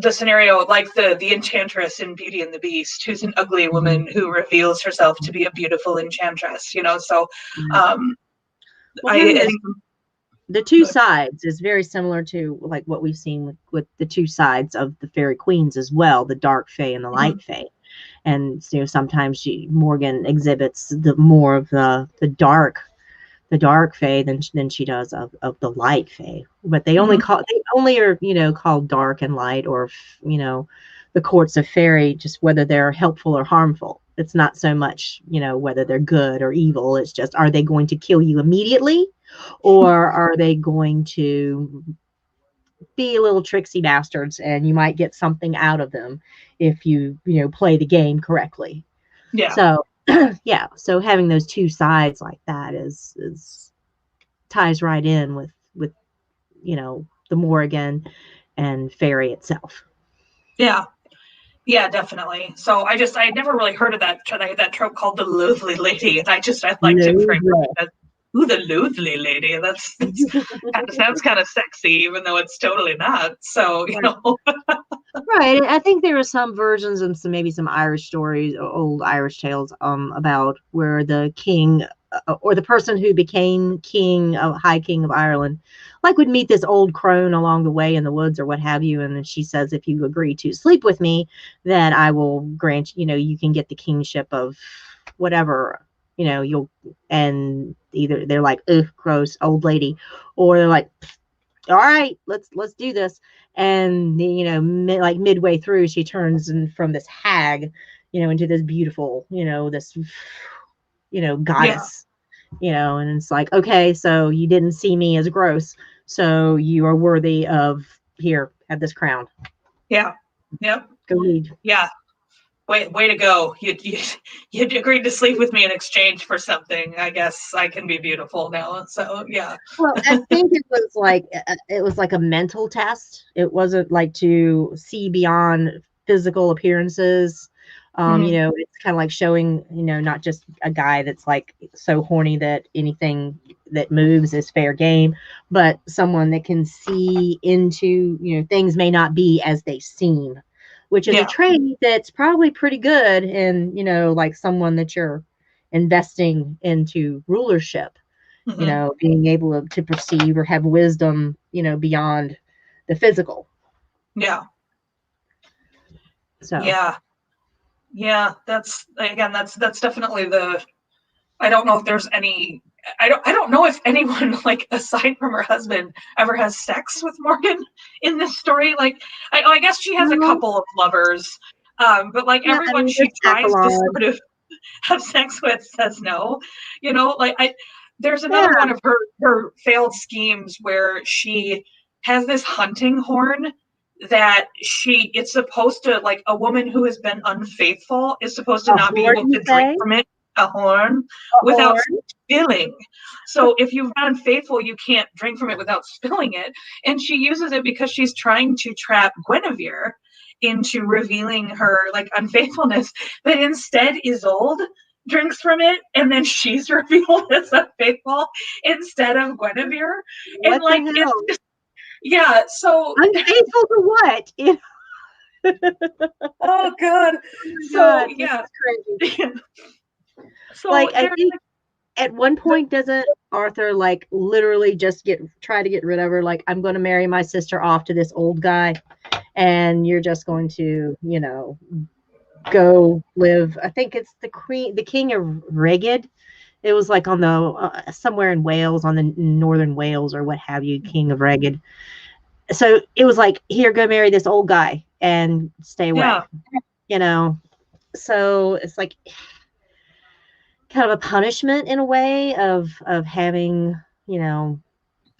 scenario, like the enchantress in Beauty and the Beast, who's an ugly woman who reveals herself to be a beautiful enchantress. So I think
the two sides is very similar to like what we've seen with the two sides of the fairy queens as well, the dark fae and the light fae. And sometimes Morgan exhibits the more of the dark fae than she does of the light fae. But they only are called dark and light, or the courts of fairy, just whether they're helpful or harmful. It's not so much whether they're good or evil. It's just, are they going to kill you immediately, or are they going to be little tricksy bastards and you might get something out of them if you play the game correctly.
Yeah.
So Yeah, so having those two sides like that is ties right in with the Morrigan and fairy itself.
Yeah. Yeah, definitely. So I had never really heard of that trope called the loathly lady, and I liked it very much. Ooh, the loathly lady. That's kind of sounds kind of sexy, even though it's totally not. So
Right. And I think there are some versions and maybe some Irish stories, old Irish tales, about where the king or the person who became High King of Ireland, like would meet this old crone along the way in the woods or what have you. And then she says, if you agree to sleep with me, then I will grant, you can get the kingship of whatever, and either they're like, ugh, gross old lady, or they're like, all right, let's do this. And like midway through, she turns and from this hag, into this beautiful, this, goddess, and it's like, okay, so you didn't see me as gross, so you are worthy of, here, have this crown.
Yeah. Yep.
Go lead.
Yeah. Way to go. You agreed to sleep with me in exchange for something. I guess I can be beautiful now. So yeah.
Well, I think it was like a mental test. It wasn't like to see beyond physical appearances. It's kind of like showing, not just a guy that's like so horny that anything that moves is fair game, but someone that can see into, things may not be as they seem, which is a trait that's probably pretty good in, like someone that you're investing into rulership. Being able to perceive or have wisdom, beyond the physical.
Yeah.
So
yeah, that's definitely I don't know if there's any. I don't know if anyone, like, aside from her husband, ever has sex with Morgan in this story. Like, I guess she has a couple of lovers, but like everyone she tries to sort of have sex with says no. There's another one of her failed schemes where she has this hunting horn that it's supposed to, like, a woman who has been unfaithful is supposed to not be able to drink from it, a horn, without spilling. So if you've been unfaithful, you can't drink from it without spilling it. And she uses it because she's trying to trap Guinevere into revealing her, like, unfaithfulness, but instead Isolde drinks from it, and then she's revealed as unfaithful instead of Guinevere.
What
and like
the hell?
it's just, yeah, so
unfaithful to what?
Oh god. So yeah.
So like, I think at one point, doesn't Arthur like literally just try to get rid of her? Like, I'm going to marry my sister off to this old guy, and you're just going to, go live. I think it's the king of Reged. It was like on the somewhere in Wales, on the northern Wales or what have you, king of Reged. So it was like, here, go marry this old guy and stay away. So it's like kind of a punishment in a way of having,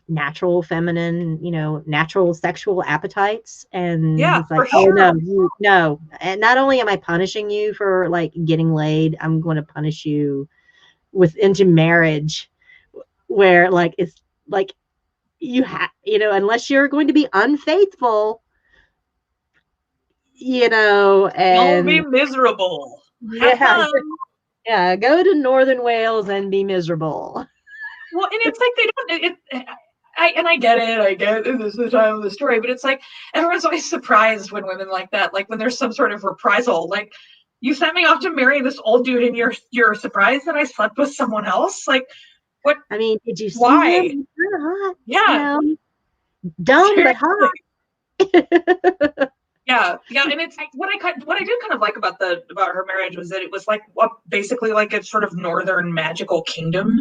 natural feminine, natural sexual appetites. And he's like, oh no, no. And not only am I punishing you for like getting laid, I'm going to punish you into marriage, where like it's like you have, unless you're going to be unfaithful, and
don't be miserable.
Yeah, go to Northern Wales and be miserable.
Well, and it's like I get it. I get it. This is the time of the story, but it's like everyone's always surprised when women like that, like when there's some sort of reprisal. Like, you sent me off to marry this old dude, and you're surprised that I slept with someone else. Like, what?
I mean, did you see
why?
him? He's kind of hot.
Yeah,
dumb but hot.
Yeah, and it's like what I did kind of like about her marriage was that it was like basically like a sort of northern magical kingdom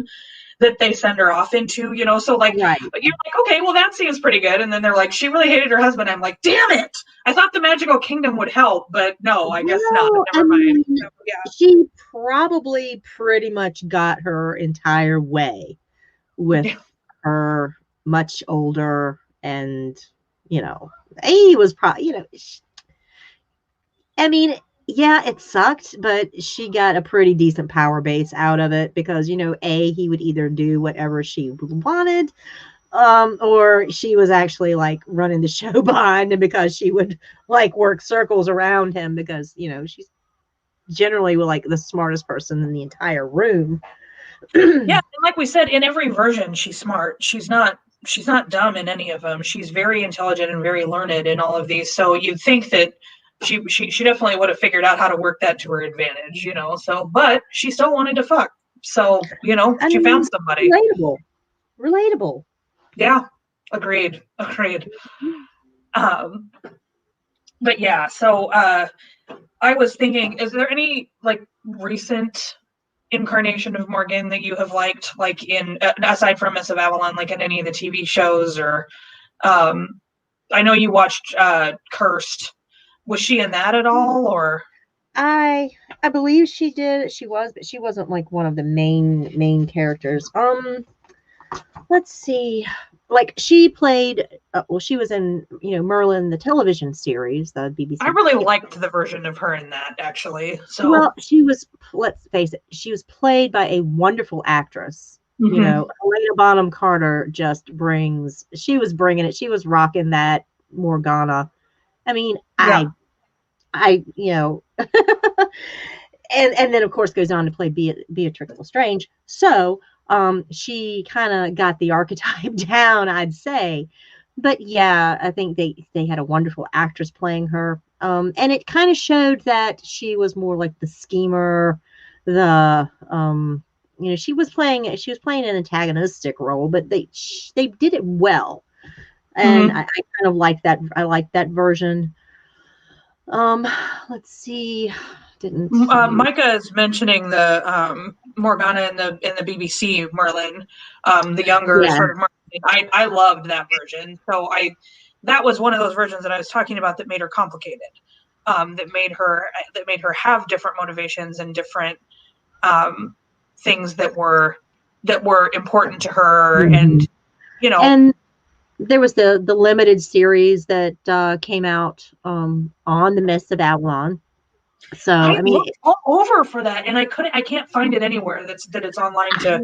that they send her off into, so like you're like, okay, well that seems pretty good, and then they're like, she really hated her husband. I'm like, damn it, I thought the magical kingdom would help, but no, I guess not. Never mind. So, yeah.
She probably pretty much got her entire way with her much older, and he was probably, I mean, Yeah, it sucked, but she got a pretty decent power base out of it because, he would either do whatever she wanted, or she was actually like running the show behind him because she would like work circles around him because, she's generally like the smartest person in the entire room.
Yeah, and like we said, in every version, she's smart. She's not dumb in any of them. She's very intelligent and very learned in all of these. So you'd think that she definitely would have figured out how to work that to her advantage, So, but she still wanted to fuck. So, she found somebody.
Relatable.
Yeah, agreed. But yeah, so I was thinking, is there any like recent incarnation of Morgan that you have liked, like in aside from Midst of Avalon, like in any of the TV shows, or I know you watched Cursed. Was she in that at all, or?
I believe she did. She was, but she wasn't like one of the main characters. Let's see. Like she played. She was in Merlin the television series, the BBC.
I really liked the version of her in that actually. So
well, she was. Let's face it. She was played by a wonderful actress.
Mm-hmm.
Helena Bonham Carter she was bringing it. She was rocking that Morgana. I mean,
yeah.
I and then of course goes on to play Beatrix Lestrange. So she kind of got the archetype down, I'd say. But yeah, I think they had a wonderful actress playing her. And it kind of showed that she was more like the schemer, the she was playing an antagonistic role, but they did it well. And
Mm-hmm.
I kind of like that. I like that version. Let's see.
Micah is mentioning the Morgana in the BBC Merlin, the younger sort of Merlin. I loved that version. So that was one of those versions that I was talking about that made her complicated. That made her have different motivations and different things that were important to her,
mm-hmm.
and
and there was the limited series that came out on the Midst of Avalon. So I mean,
looked all over for that, and I can't find it anywhere that it's online to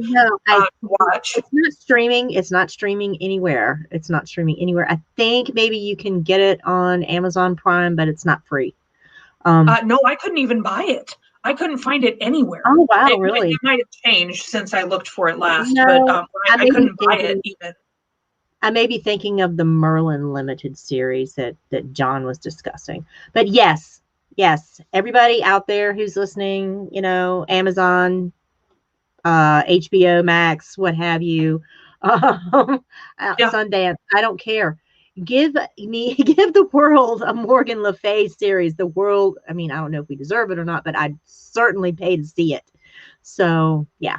watch.
It's not streaming. It's not streaming anywhere. I think maybe you can get it on Amazon Prime, but it's not free.
No, I couldn't even buy it. I couldn't find it anywhere.
Oh wow, really?
It might have changed since I looked for it last, but I couldn't buy it even.
I may be thinking of the Merlin limited series that John was discussing. But yes, everybody out there who's listening, Amazon, HBO Max, what have you, Sundance, I don't care. Give the world a Morgan Le Fay series. The world, I mean, I don't know if we deserve it or not, but I'd certainly pay to see it. So, yeah.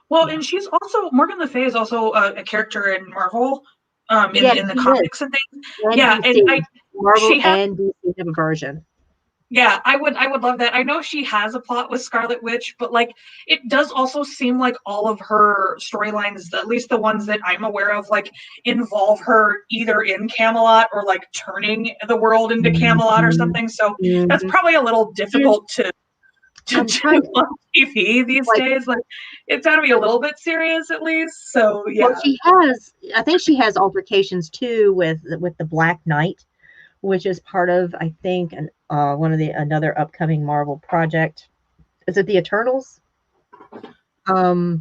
Well, and she's also, Morgan Le Fay is also a character in Marvel, in the comics and things. And DC.
Marvel and DC have a version.
Yeah, I would love that. I know she has a plot with Scarlet Witch, but like it does also seem like all of her storylines, at least the ones that I'm aware of, like involve her either in Camelot or like turning the world into Camelot or something. So that's probably a little difficult to do on TV these days. Like it's got to be a little bit serious at least. So yeah.
Well, I think she has altercations too with the Black Knight, which is part of, I think, another upcoming Marvel project. Is it the Eternals?
Was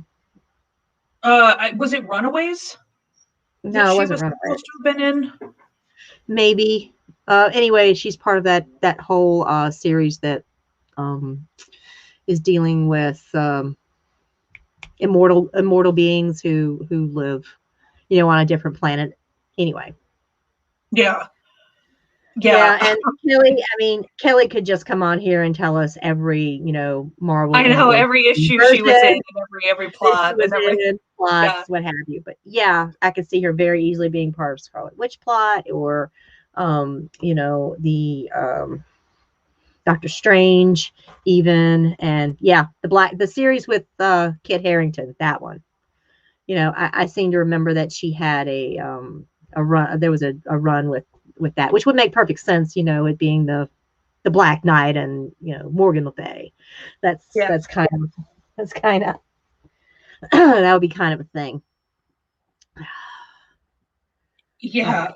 it Runaways?
No, it wasn't Runaways.
Supposed to have been in?
Maybe. Anyway, she's part of that whole series that is dealing with immortal beings who live, on a different planet. Anyway.
Yeah.
And Kelly could just come on here and tell us every, Marvel.
I know every issue she was in, every plot,
plots, what have you. But yeah, I could see her very easily being part of Scarlet Witch plot, or, the Doctor Strange, even, and yeah, the series with Kit Harington, that one. I seem to remember that she had a run. There was a run with that, which would make perfect sense, it being the the Black Knight and Morgan Le Fay. That's kind of that would be kind of a thing.
Yeah.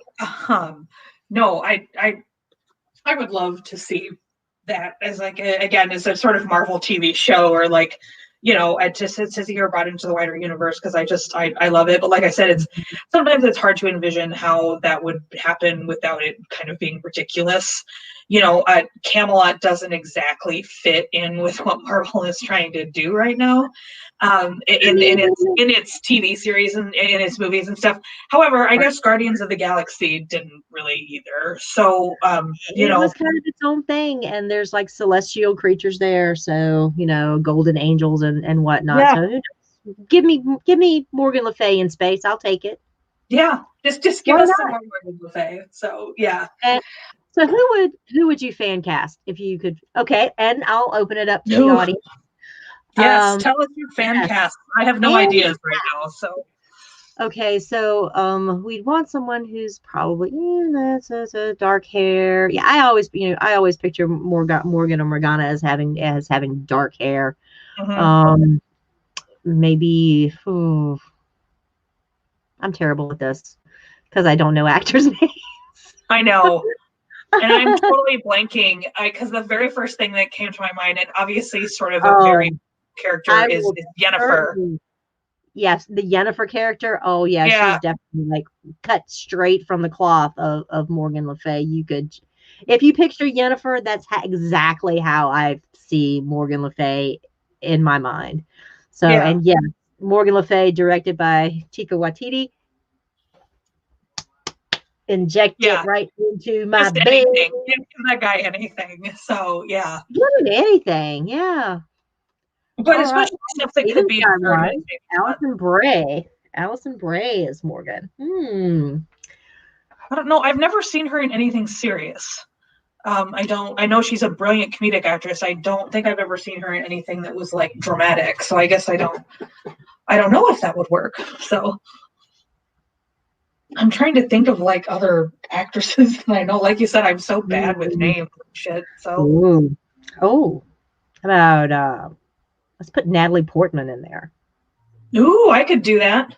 No, I would love to see that as like again as a sort of Marvel TV show, or like it says you're brought into the wider universe, because I love it. But like I said, it's sometimes it's hard to envision how that would happen without it kind of being ridiculous. Camelot doesn't exactly fit in with what Marvel is trying to do right now, in its TV series and in its movies and stuff. However, I guess Guardians of the Galaxy didn't really either. So
it was kind of its own thing, and there's like celestial creatures there, so golden angels and whatnot.
Yeah.
So give me Morgan Le Fay in space. I'll take it.
Yeah, just give us some more Morgan Le Fay. So yeah.
So who would you fan cast if you could? Okay, and I'll open it up to the audience.
Yes, tell us your fan cast. I have no ideas right now. So
okay, so we'd want someone who's probably that's dark hair. Yeah, I always picture Morgan or Morgana as having dark hair.
Mm-hmm.
Maybe I'm terrible at this because I don't know actors' names.
I know. And I'm totally blanking because the very first thing that came to my mind, and obviously sort of a very character, is Yennefer.
Yes, the Yennefer character. Oh yeah, she's definitely like cut straight from the cloth of Morgan Le Fay. You could, if you picture Yennefer, that's exactly how I see Morgan Le Fay in my mind. So and yeah, Morgan Le Fay, directed by Taika Waititi. Inject it right into my baby.
Give that guy anything. So yeah,
give it anything. Yeah.
But especially stuff that could be
Alison Bray is Morgan.
I don't know. I've never seen her in anything serious. I know she's a brilliant comedic actress. I don't think I've ever seen her in anything that was like dramatic. So I guess I don't know if that would work. So I'm trying to think of like other actresses that I know. Like you said, I'm so bad with names and shit. So
how about let's put Natalie Portman in there.
Ooh, I could do that.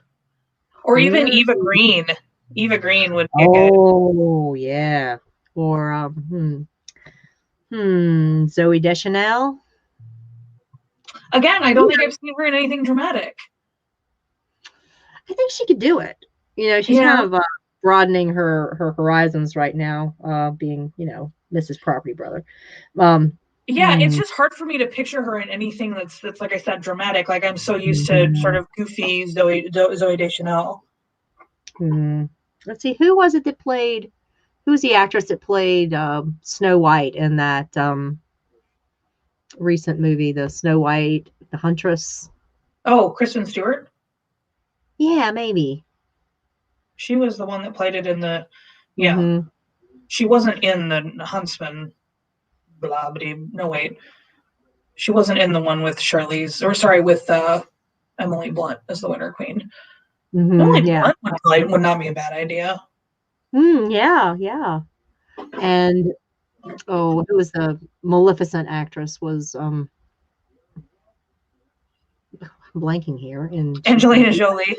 Or even Eva Green. Eva Green would be good.
Oh yeah. Or Zooey Deschanel.
Again, I don't think I've seen her in anything dramatic.
I think she could do it. She's kind of broadening her horizons right now, being, Mrs. Property Brother.
It's just hard for me to picture her in anything that's like I said, dramatic. Like I'm so used to sort of goofy Zooey Deschanel.
Let's see, who was the actress that played Snow White in that recent movie, the Snow White, the Huntress?
Oh, Kristen Stewart?
Yeah, maybe.
She was the one that played it in the She wasn't in the Huntsman. No, wait. She wasn't in the one with with Emily Blunt as the Winter Queen. Emily Blunt would not be a bad idea.
Yeah. And who was the Maleficent actress? Was I'm blanking here.
Angelina Jolie.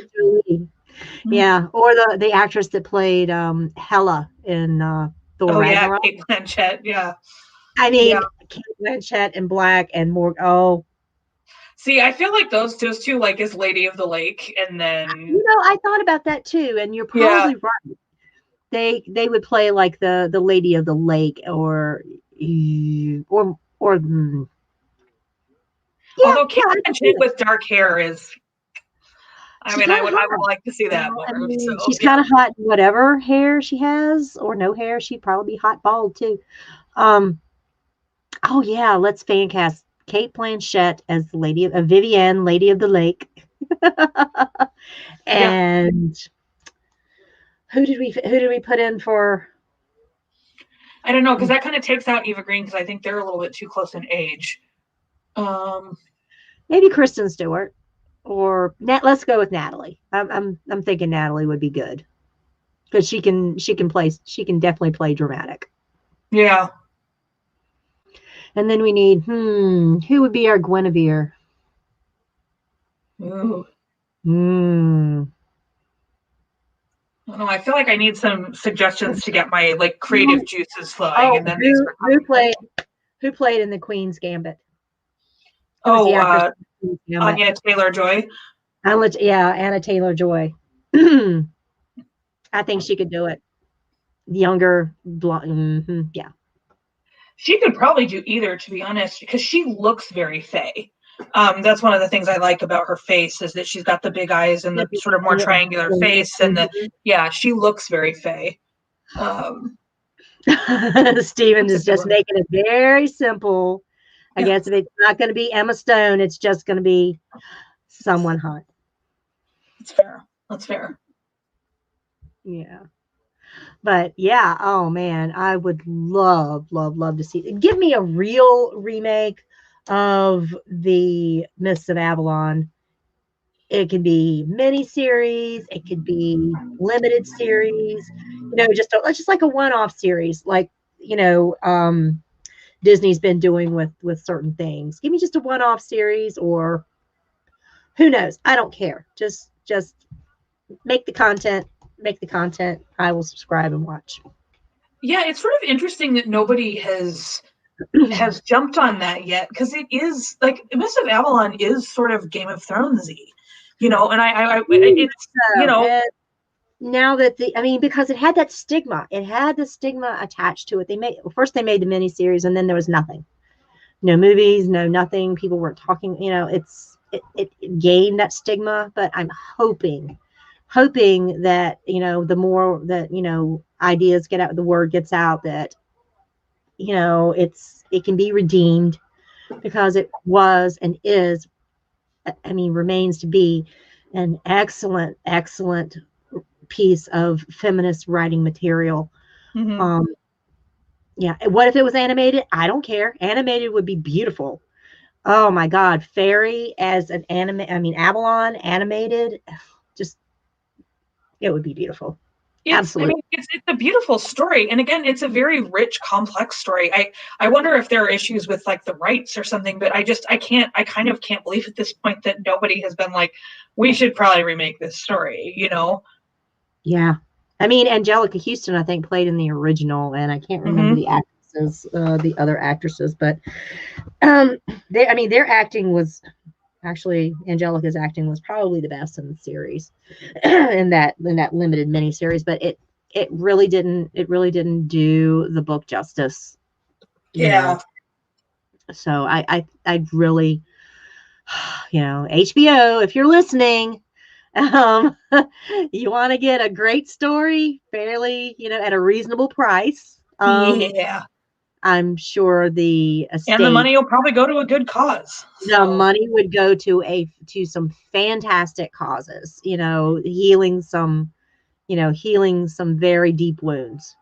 Yeah, or the actress that played Hela in Thor Ragnarok.
Kate Blanchett. Yeah.
I mean, Kate Blanchett in black and more. Oh,
see, I feel like those two, like, is Lady of the Lake, and then
I thought about that too, and you're probably right. They would play like the Lady of the Lake, or
although Kate Blanchett with dark hair is. I would like to see that more.
She's kind of hot, whatever hair she has, or no hair. She'd probably be hot bald too. Oh yeah, let's fan cast Kate Blanchett as the Lady of Vivienne, Lady of the Lake. And who did we put in for?
I don't know, because that kind of takes out Eva Green, because I think they're a little bit too close in age.
Maybe Kristen Stewart. Or let's go with Natalie. I'm thinking Natalie would be good because she can definitely play dramatic.
Yeah.
And then we need, who would be our Guinevere?
Ooh.
Hmm.
I don't know. I feel like I need some suggestions to get my like creative juices flowing,
Oh,
and then these
who played in the Queen's Gambit? Who was the
Oh,
actress in the Queen's Gambit?
Anya Taylor-Joy.
Anna Taylor-Joy. I think she could do it. Younger, blonde. Yeah.
She could probably do either, to be honest, because she looks very fey. That's one of the things I like about her face is that she's got the big eyes and the sort of more triangular face, and she looks very fey.
Steven is just making it very simple. I guess if it's not going to be Emma Stone, it's just going to be someone hot.
That's fair.
Yeah. But yeah, oh man, I would love to see it. Give me a real remake of the Mists of Avalon. It could be miniseries, it could be limited series, just like a one-off series, like Disney's been doing with certain things. Give me just a one-off series, or who knows? I don't care. Just make the content. I will subscribe and watch.
Yeah, it's sort of interesting that nobody has jumped on that yet, because it is like Midst of Avalon is sort of Game of Thronesy, and it's
now that because it had that stigma, the stigma attached to it. They made the miniseries, and then there was nothing, no movies, no nothing. People weren't talking. It gained that stigma, but I'm hoping that the more that ideas get out, the word gets out, that it can be redeemed, because it was and is, remains to be an excellent piece of feminist writing material.
Mm-hmm.
What if it was animated? I don't care. Animated would be beautiful. Oh my God, Fairy as an Avalon animated, just, it would be beautiful. Absolutely.
It's a beautiful story, and again, it's a very rich, complex story. I wonder if there are issues with like the rights or something, but I kind of can't believe at this point that nobody has been like, we should probably remake this story.
Yeah, Angelica Houston, I think, played in the original, and I can't remember the actresses, the other actresses, but their acting was actually, Angelica's acting was probably the best in the series, in that limited mini series. But it really didn't do the book justice.
Yeah.
So I really, HBO, if you're listening, you want to get a great story fairly, at a reasonable price. I'm sure the estate,
and the money will probably go to a good cause.
The money would go to some fantastic causes, healing some very deep wounds.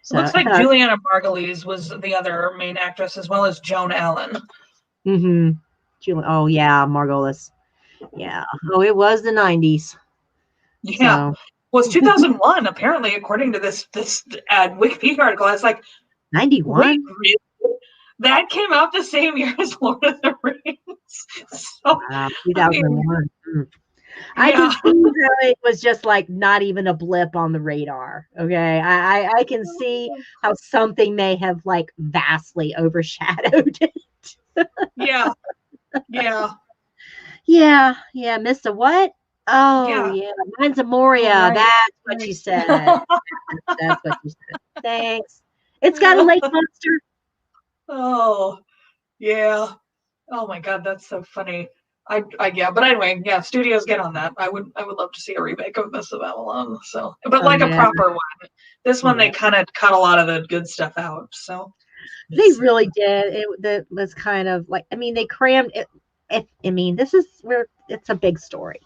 So, it looks like Juliana Margulies was the other main actress, as well as Joan Allen.
Oh yeah, Margulies. Yeah. Oh, it was the 90s.
Yeah. So. Well, it's 2001, apparently, according to this Wikipedia article. It's like
91.
Really? That came out the same year as Lord of the Rings. So,
wow, 2001. I can see how it was just like not even a blip on the radar. Okay. I can see how something may have like vastly overshadowed it.
Yeah.
Miss a what? Oh yeah. Mine's a Moria. Right. That's what you said. That's what you said. Thanks. It's got a lake monster.
Oh yeah. Oh my God, that's so funny. But anyway, studios get on that. I would love to see a remake of Midst of Avalon. So, but a proper one. This one they kind of cut a lot of the good stuff out. So
they really did. That was kind of like, they crammed it. This is where it's a big story.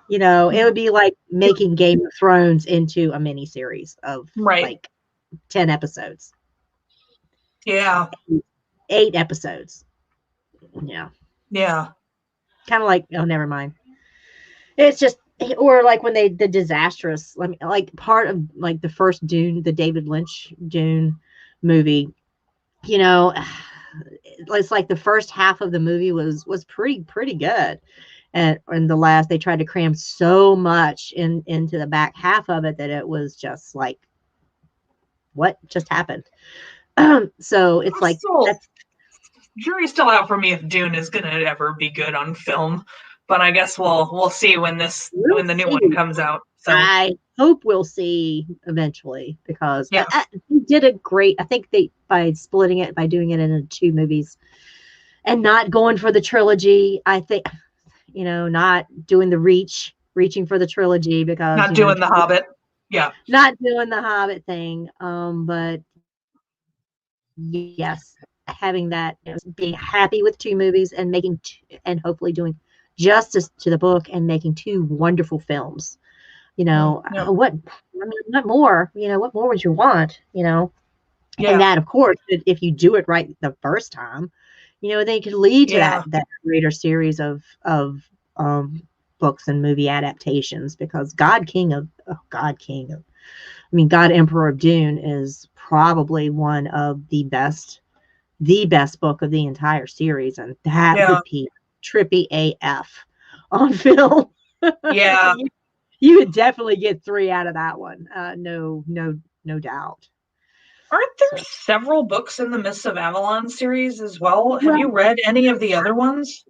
It would be like making Game of Thrones into a miniseries of like 10 episodes.
Yeah.
8 episodes. Yeah. Kind of like, oh, never mind. It's just, or like when the disastrous, like part of like the first Dune, the David Lynch Dune movie, it's like the first half of the movie was pretty good, and the last they tried to cram so much into the back half of it that it was just like, what just happened? So it's like that's
jury's still out for me if Dune is gonna ever be good on film, but I guess we'll see when the new one comes out. So
I hope we'll see eventually, because
yeah,
they did a great. I think they, by splitting it, by doing it into 2 movies, and not going for the trilogy. I think, not doing the reaching for the trilogy, because
not doing the Hobbit. Yeah,
not doing the Hobbit thing. But yes, having that, being happy with 2 movies and making and hopefully doing justice to the book and making 2 wonderful films.
yeah.
What, I mean, what more? What more would you want?
Yeah.
And that, of course, if you do it right the first time, they could lead to that greater series of books and movie adaptations, because God Emperor of Dune is probably one of the best book of the entire series, and that would be trippy AF on film.
Yeah.
You would definitely get 3 out of that one. No doubt.
Aren't there several books in the Midst of Avalon series as well? Have you read any of the other ones?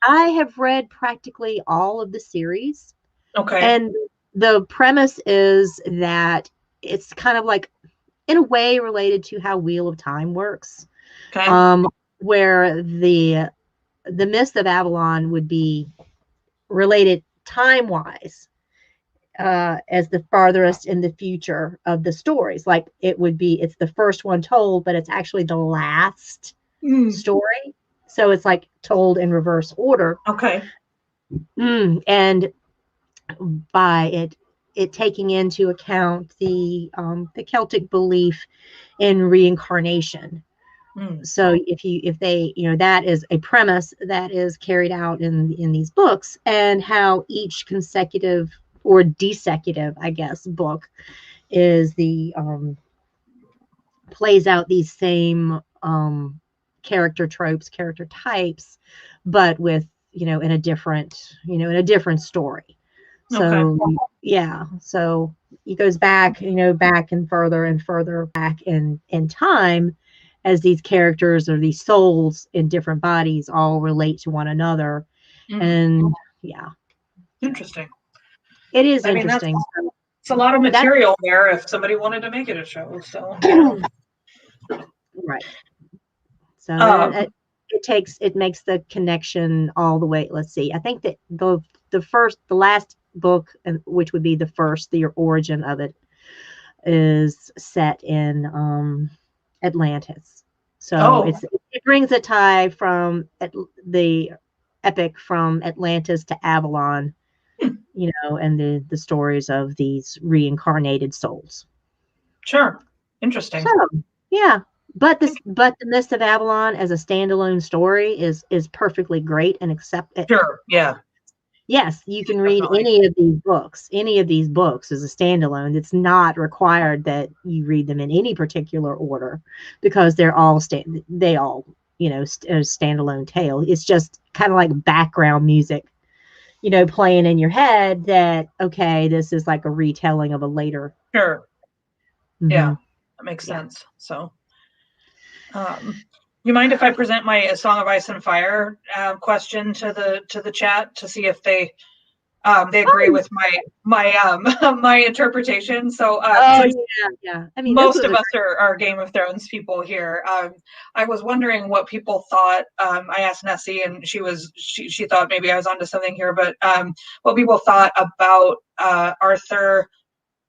I have read practically all of the series.
Okay.
And the premise is that it's kind of like, in a way, related to how Wheel of Time works.
Okay.
Where the Mist of Avalon would be related time-wise, as the farthest in the future of the stories. Like, it's the first one told, but it's actually the last story. So it's like told in reverse order.
Okay.
And by it taking into account the Celtic belief in reincarnation. So if they, that is a premise that is carried out in these books, and how each consecutive or desecutive, I guess, book is plays out these same character tropes, character types, but with, in a different story. So so it goes back, back and further back in time, as these characters, or these souls in different bodies, all relate to one another. And
interesting.
It is interesting.
It's a lot of material there if somebody wanted to make it a show. So
right. So it makes the connection all the way. Let's see. I think that the last book, which would be the origin of it, is set in Atlantis. So it brings a tie from the epic from Atlantis to Avalon, and the stories of these reincarnated souls.
Sure. Interesting.
So, yeah. But the Mist of Avalon as a standalone story is perfectly great and accepted.
Sure. Yeah.
Yes, you can read any of these books. Any of these books as a standalone. It's not required that you read them in any particular order, because they're all standalone tale. It's just kind of like background music, playing in your head, that, okay, this is like a retelling of a later.
Sure. Mm-hmm. Yeah, that makes sense. So, you mind if I present my A Song of Ice and Fire question to the chat to see if they agree with my interpretation? So,
I mean,
most of us are Game of Thrones people here. I was wondering what people thought. I asked Nessie, and she thought maybe I was onto something here, but what people thought about Arthur,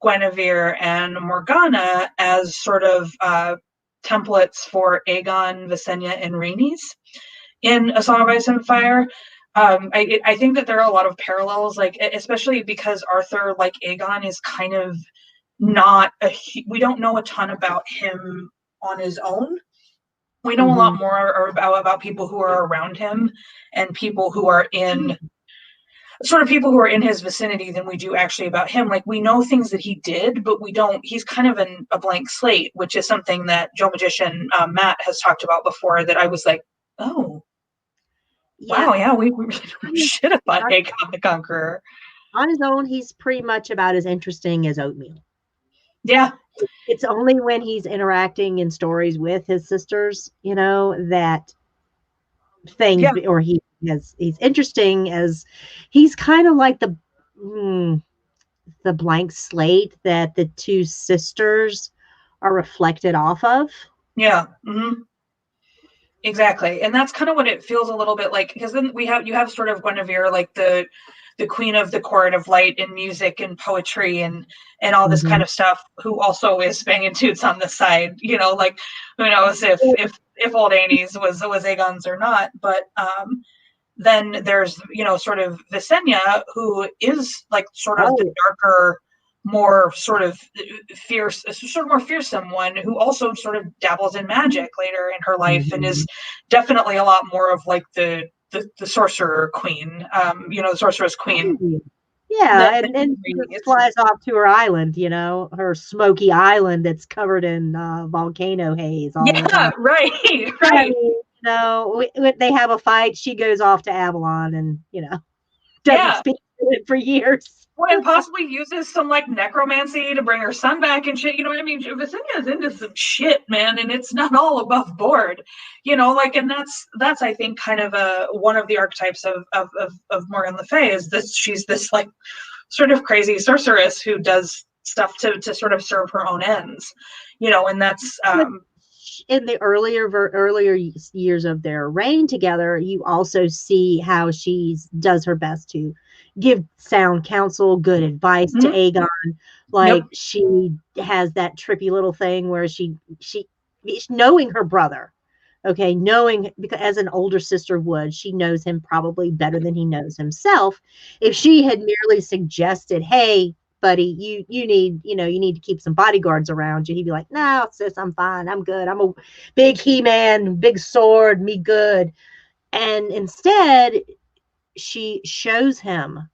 Guinevere, and Morgana as sort of templates for Aegon, Visenya, and Rhaenys in A Song of Ice and Fire. I think that there are a lot of parallels, like especially because Arthur, like Aegon, is kind of not we don't know a ton about him on his own. We know a lot more about people who are around him and people who are in sort of people who are in his vicinity than we do actually about him. Like, we know things that he did, but we don't, he's kind of a blank slate, which is something that Joe Magician, Matt, has talked about before, that I was like, oh, wow, yeah, we really don't know shit about Aegon the Conqueror.
On his own, he's pretty much about as interesting as oatmeal.
Yeah.
It's only when he's interacting in stories with his sisters, you know, that things, or he's interesting, as he's kind of like the blank slate that the two sisters are reflected off of.
Yeah. Mm-hmm. Exactly. And that's kind of what it feels a little bit like, because then you have sort of Guinevere, like the queen of the court of light and music and poetry and all this kind of stuff, who also is banging toots on the side, you know, like, who knows if old Annie's was Aegon's or not. But then there's, you know, sort of Visenya, who is like sort of the darker, more sort of fierce, sort of more fearsome one, who also sort of dabbles in magic later in her life, and is definitely a lot more of like the sorcerer queen, you know, the sorceress queen.
Yeah, and flies off to her island, you know, her smoky island that's covered in volcano haze.
Right.
You know, when they have a fight, she goes off to Avalon and, you know, doesn't speak to it for years.
Well, and possibly uses some like necromancy to bring her son back and shit. You know what I mean? Visenya's into some shit, man, and it's not all above board. You know, like, and that's I think kind of one of the archetypes of Morgan Le Fay, is this, she's this like sort of crazy sorceress who does stuff to sort of serve her own ends. You know, and that's
in the earlier years of their reign together, you also see how she does her best to give sound counsel, good advice to Aegon. Like, she has that trippy little thing where she knowing her brother, okay, knowing, because as an older sister would, she knows him probably better than he knows himself. If she had merely suggested, hey, buddy, you need to keep some bodyguards around you, he'd be like, no, sis, I'm fine, I'm good, I'm a big He-Man, big sword, me good. And instead, she shows him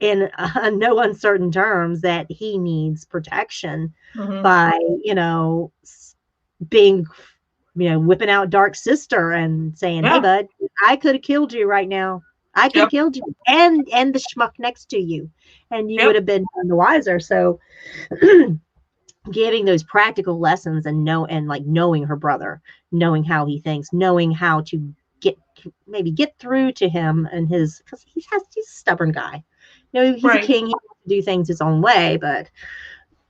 in no uncertain terms that he needs protection by, you know, being, you know, whipping out Dark Sister and saying, hey, bud, I could have killed you right now. I could have killed you and the schmuck next to you, and you would have been none the wiser. So giving those practical lessons and knowing her brother, knowing how he thinks, knowing how to get through to him and his, because he's a stubborn guy. You know, he's a king, he wants to do things his own way, but,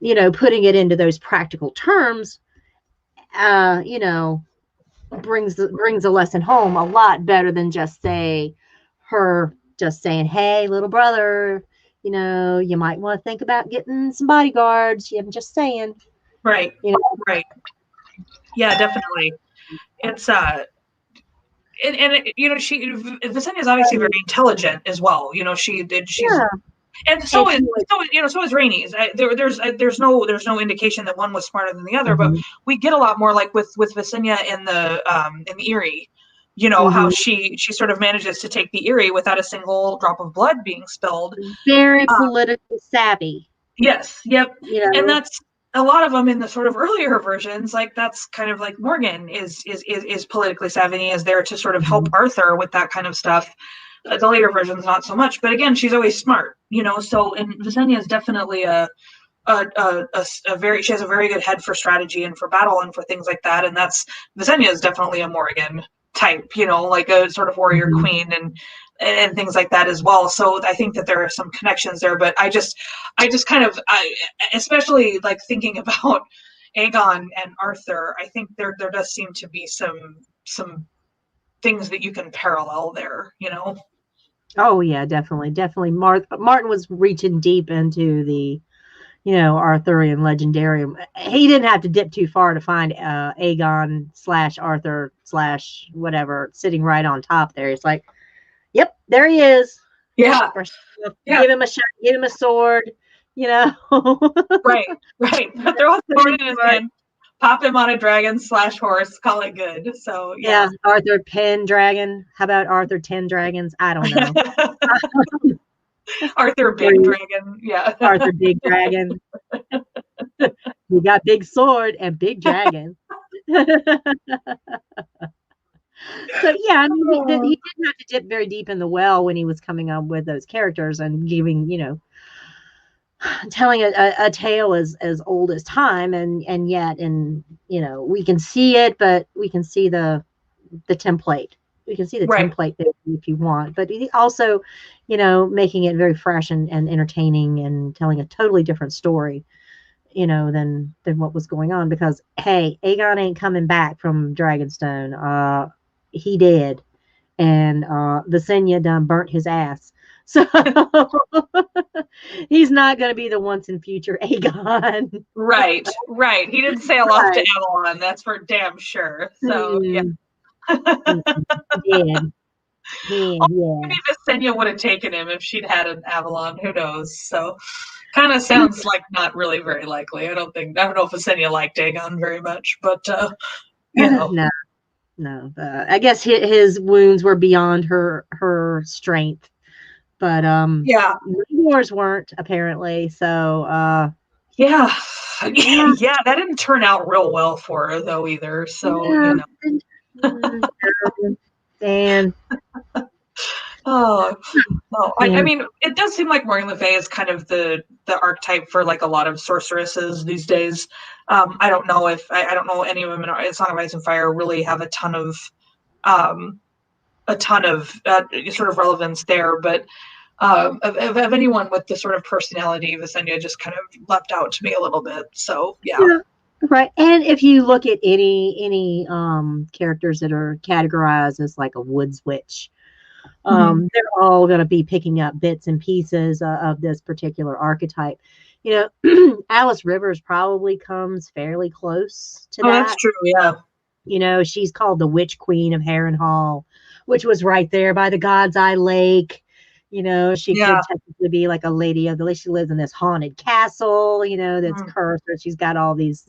you know, putting it into those practical terms, you know, brings a lesson home a lot better than just saying, hey, little brother, you know, you might want to think about getting some bodyguards. I'm just saying.
Right.
You know?
Right. Yeah, definitely. It's and you know, Visenya is obviously very intelligent as well. You know, she's and so is Rhaenys. There's no indication that one was smarter than the other, but we get a lot more like with Visenya in the Eyrie. You know, how she sort of manages to take the Eyrie without a single drop of blood being spilled.
Very politically savvy.
Yes. Yep.
You know?
And that's a lot of them in the sort of earlier versions. Like, that's kind of like Morgan is politically savvy, is there to sort of help Arthur with that kind of stuff. The later versions, not so much. But again, she's always smart. You know, so, and Visenya is definitely she has a very good head for strategy and for battle and for things like that. And Visenya is definitely a Morrigan type, you know, like a sort of warrior queen and things like that as well. So I think that there are some connections there, but I just kind of, especially like thinking about Aegon and Arthur, I think there does seem to be some things that you can parallel there, you know?
Oh yeah, definitely. Martin was reaching deep into the, you know, Arthurian legendarium. He didn't have to dip too far to find Aegon / Arthur / whatever sitting right on top there. He's like, yep, there he is.
Yeah.
Give him a shot, give him a sword, you know.
Right. Throw a sword in his hand. pop him on a dragon / horse, call it good. So
Yeah, Arthur Pendragon. How about Arthur 10 Dragons? I don't know.
Arthur Big Dragon. Yeah.
Arthur Big Dragon. You got big sword and big dragon. So yeah, I mean, he didn't have to dip very deep in the well when he was coming up with those characters and giving, telling a tale as old as time, and yet, we can see it, but we can see the template. We can see the
Right.
template if you want, but he also, making it very fresh and entertaining and telling a totally different story, than what was going on, because hey, Aegon ain't coming back from Dragonstone. He did, and Visenya done burnt his ass. So he's not going to be the once and future Aegon.
Right. He didn't sail off to Avalon. That's for damn sure. So yeah.
He did.
Maybe Visenya would have taken him if she'd had an Avalon. Who knows? So kind of sounds like not really very likely. I don't know if Visenya liked Aegon very much, but
No. I guess his wounds were beyond her strength, but yours weren't, apparently. So
yeah, that didn't turn out real well for her though either. So
and
I mean, it does seem like Morgan Le Fay is kind of the archetype for like a lot of sorceresses these days. I don't know any of them in Song of Ice and Fire really have a ton of sort of relevance there, but of anyone with the sort of personality, Visenya just kind of leapt out to me a little bit. So yeah.
Right. And if you look at any characters that are categorized as like a woods witch, they're all going to be picking up bits and pieces of this particular archetype. Alice Rivers probably comes fairly close to that.
That's true, yeah.
She's called the Witch Queen of Harrenhal, which was right there by the God's Eye Lake. She could technically be like a lady of the lake. She lives in this haunted castle, that's cursed. Or she's got all these,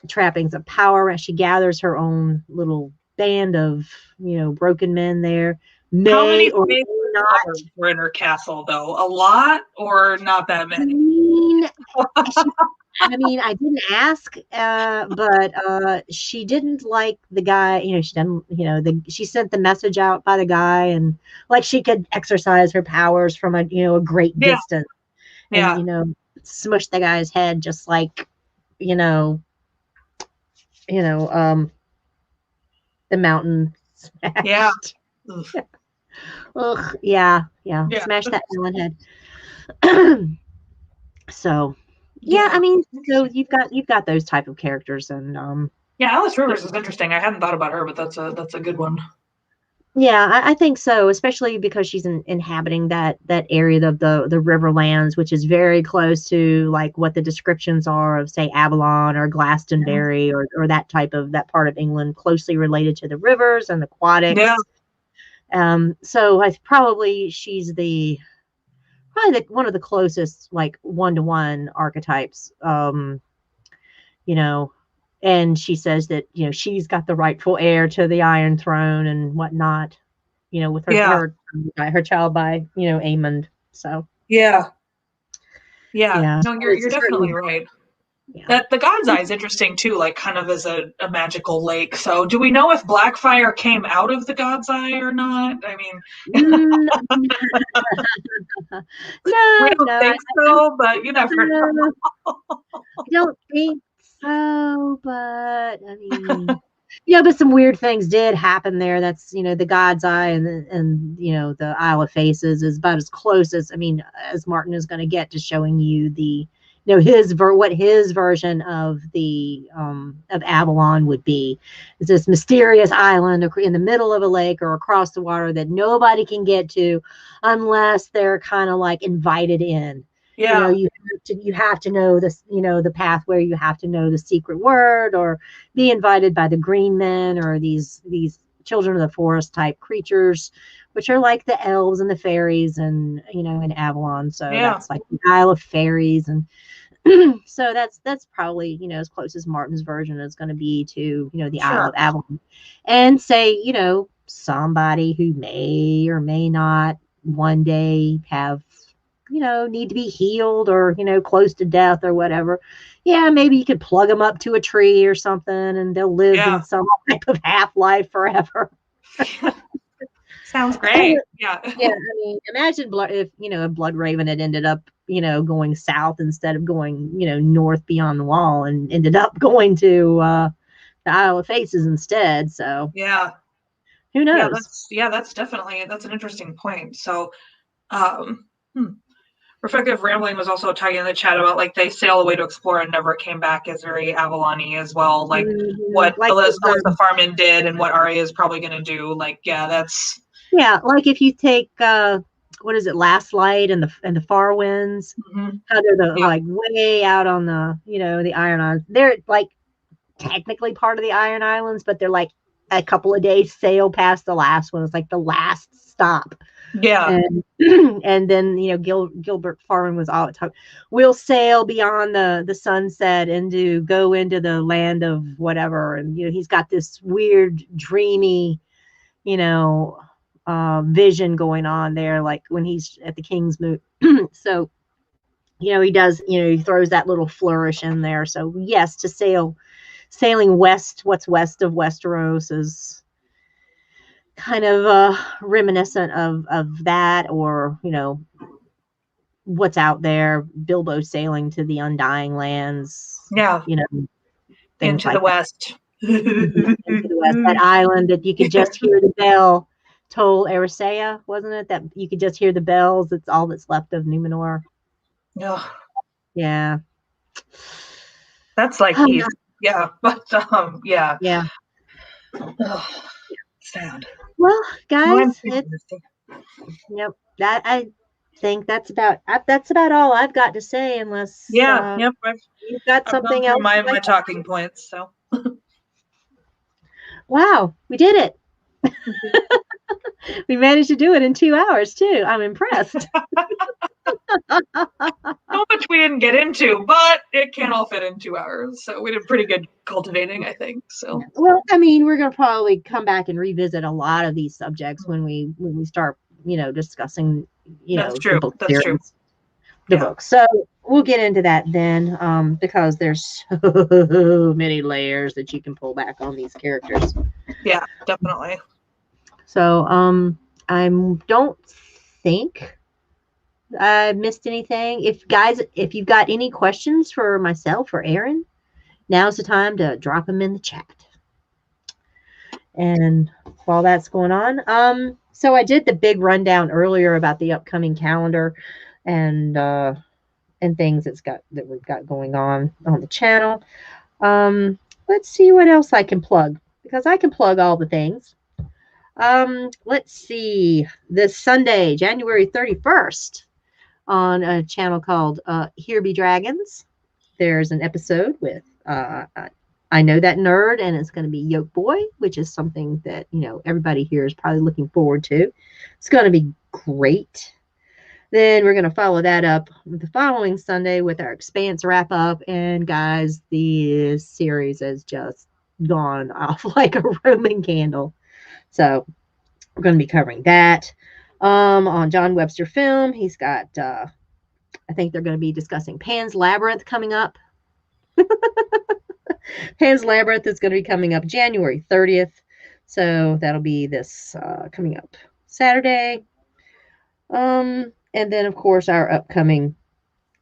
trappings of power. She gathers her own little band of, broken men there.
How many were in her castle, though? A lot, or not that many?
I didn't ask, but she didn't like the guy. She didn't. She sent the message out by the guy, and like she could exercise her powers from a great distance, and smush the guy's head just like the mountain smashed.
Yeah.
Ugh, yeah. Smash that villain head. So. Yeah, so you've got those type of characters, and
Alice Rivers is interesting. I hadn't thought about her, but that's a good one.
Yeah, I think so, especially because she's inhabiting that area of the Riverlands, which is very close to like what the descriptions are of, say, Avalon or Glastonbury or that part of England, closely related to the rivers and the aquatics.
Yeah.
So she's probably one of the closest like one-to-one archetypes, and she says that she's got the rightful heir to the Iron Throne and whatnot, with her child by Aemond. So
yeah. No, you're definitely right. Yeah. That the God's Eye is interesting too, like kind of as a magical lake. So, do we know if Blackfire came out of the God's Eye or not? I mean, we don't think so, but you never know.
I don't think so, but I mean, but some weird things did happen there. That's the God's Eye and the Isle of Faces is about as close as Martin is going to get to showing you the. What his version of the of Avalon would be is this mysterious island in the middle of a lake or across the water that nobody can get to unless they're kind of like invited in.
Yeah.
You have to know this, the pathway. You have to know the secret word or be invited by the green men or these children of the forest type creatures, which are like the elves and the fairies and in Avalon. So that's like the Isle of Fairies and So that's probably, as close as Martin's version is going to be to, the Isle
Sure.
of Avalon. And say, somebody who may or may not one day have, need to be healed or, close to death or whatever. Yeah, maybe you could plug them up to a tree or something and they'll live
Yeah.
in some type of half-life forever.
Sounds great. Yeah.
Yeah, I mean, imagine if, a blood raven had ended up, going south instead of going, north beyond the wall and ended up going to the Isle of Faces instead. So
Yeah.
who
Yeah,
knows?
that's definitely an interesting point. So Reflective Rambling was also talking in the chat about like they sail away to explore and never came back is very Avalon-y as well. Like what
Like
Alyssa Farman did and what Arya is probably gonna do. Like, yeah, that's
like if you take what is it, Last Light and the Far Winds, how they're like way out on the, the Iron Islands. They're like technically part of the Iron Islands, but they're like a couple of days sail past the last one. It's like the last stop.
Yeah.
And and then Gilbert Farman was all talk. We'll sail beyond the sunset and go into the land of whatever. And he's got this weird dreamy, vision going on there, like when he's at the King's Moot. So he does, he throws that little flourish in there. So yes, to sailing west, what's west of Westeros is kind of reminiscent of that, or what's out there. Bilbo sailing to the Undying Lands.
Yeah.
Things
into
like
the west.
Into the west, that island that you could just hear the bell toll Erisea, wasn't it? That you could just hear the bells. It's all that's left of Numenor. Yeah.
That's like he's but yeah.
Yeah.
Sad.
Well, guys, yep. That I think that's about all I've got to say, unless you've got something else.
My talking points. So.
Wow, we did it. We managed to do it in 2 hours too. I'm impressed.
How much we didn't get into, but it can all fit in 2 hours. So we did pretty good cultivating, I think. So
well, I mean, we're gonna probably come back and revisit a lot of these subjects when we start, discussing,
that's true.
the book
That's
series, the book. So we'll get into that then, because there's so many layers that you can pull back on these characters.
Yeah, definitely.
So I don't think I missed anything. If you've got any questions for myself or Erin, now's the time to drop them in the chat. And while that's going on, so I did the big rundown earlier about the upcoming calendar and things that we've got going on the channel. Let's see what else I can plug, because I can plug all the things. Let's see, this Sunday, January 31st, on a channel called Here Be Dragons, there's an episode with I Know That Nerd, and it's going to be Yoke Boy, which is something that everybody here is probably looking forward to. It's going to be great. Then we're going to follow that up the following Sunday with our Expanse wrap up, and guys, the series has just gone off like a Roman candle. So we're going to be covering that. On John Webster Film, he's got, I think they're going to be discussing Pan's Labyrinth coming up. Pan's Labyrinth is going to be coming up January 30th. So that'll be this coming up Saturday. And then, of course, our upcoming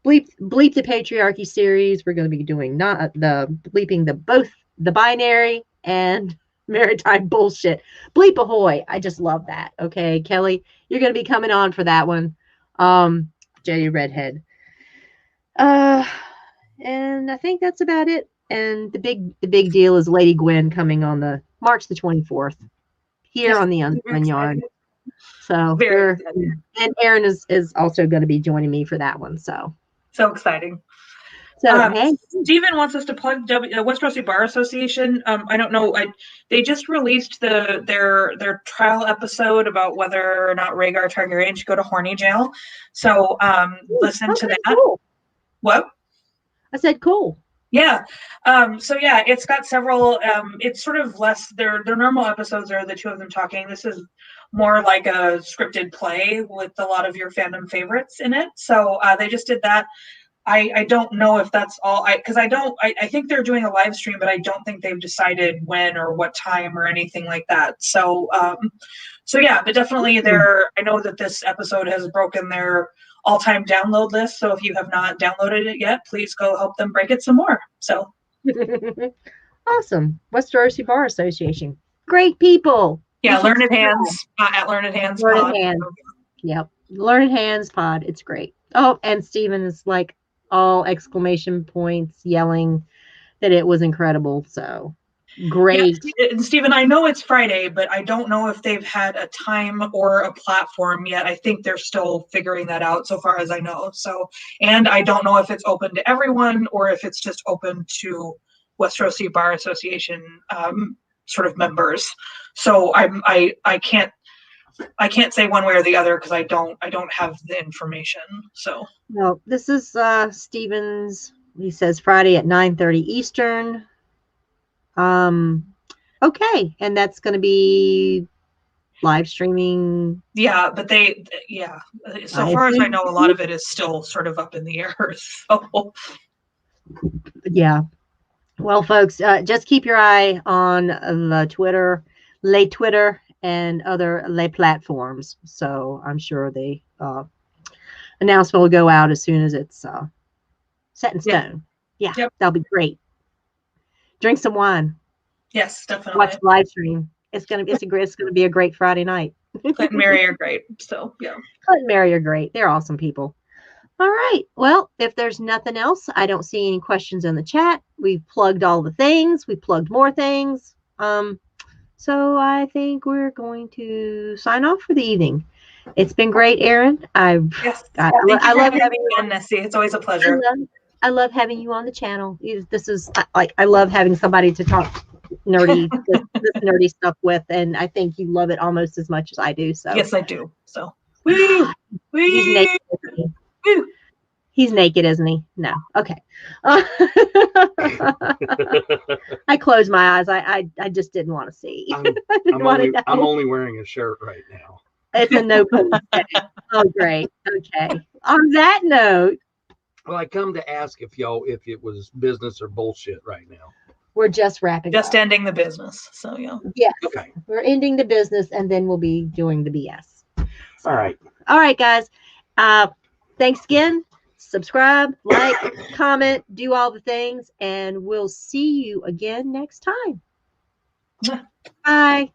Bleep the Patriarchy series. We're going to be doing not the bleeping both the binary and maritime bullshit. Bleep ahoy. I just love that. Okay, Kelly, you're going to be coming on for that one. Jetty Redhead. And I think that's about it. And the big deal is Lady Gwen coming on the March the 24th here on the Unveil Yard. So and Erin is also going to be joining me for that one. So
exciting.
So hey,
Stephen wants us to plug Westerosi Bar Association. I don't know. They just released their trial episode about whether or not Rhaegar Targaryen should go to horny jail. So listen to that.
Cool.
What?
I said, cool.
Yeah. So yeah, it's got several. It's sort of less. Their normal episodes are the two of them talking. This is more like a scripted play with a lot of your fandom favorites in it. So they just did that. I don't know if that's all. I think they're doing a live stream, but I don't think they've decided when or what time or anything like that. So yeah, but definitely I know that this episode has broken their all-time download list. So if you have not downloaded it yet, please go help them break it some more. So
awesome. Westerosi Bar Association. Great people.
Yeah, Learned Hands at Learned Hands Pod.
Hands. Yep. Learned Hands Pod. It's great. Oh, and Steven is like all exclamation points yelling that it was incredible. So great.
Yeah, and Stephen, I know it's Friday, but I don't know if they've had a time or a platform yet. I think they're still figuring that out so far as I know. So, and I don't know if it's open to everyone or if it's just open to Westerosi Bar Association sort of members. So I can't say one way or the other because I don't have the information. So
well, this is Steven's. He says Friday at 9:30 Eastern. Okay, and that's going to be live streaming.
Yeah, but so far as I know, a lot of it is still sort of up in the air. So
yeah. Well, folks, just keep your eye on the Twitter and other lay platforms. So I'm sure the announcement will go out as soon as it's set in stone. Yeah,
yep.
That'll be great. Drink some wine.
Yes, definitely.
Watch the live stream. It's gonna be a great Friday night.
Clint and Mary are great. So yeah.
Clint and Mary are great. They're awesome people. All right. Well, if there's nothing else, I don't see any questions in the chat. We've plugged all the things. We plugged more things. So I think we're going to sign off for the evening. It's been great, Erin. I love having you
on, Nessie. It's always a pleasure.
I love having you on the channel. This is like I love having somebody to talk nerdy this nerdy stuff with, and I think you love it almost as much as I do. So
yes, I do. So woo,
he's naked, isn't he? Woo. He's naked, isn't he? No. Okay. I closed my eyes. I just didn't want to see.
I'm only wearing a shirt right now.
It's a no pun. Oh, great. Okay. On that note.
Well, I come to ask if it was business or bullshit right now.
We're just wrapping up.
Just ending the business. So yeah.
Yes.
Okay.
We're ending the business and then we'll be doing the BS.
All right.
All right, guys. Thanks again. Subscribe, like, comment, do all the things, and we'll see you again next time. Bye.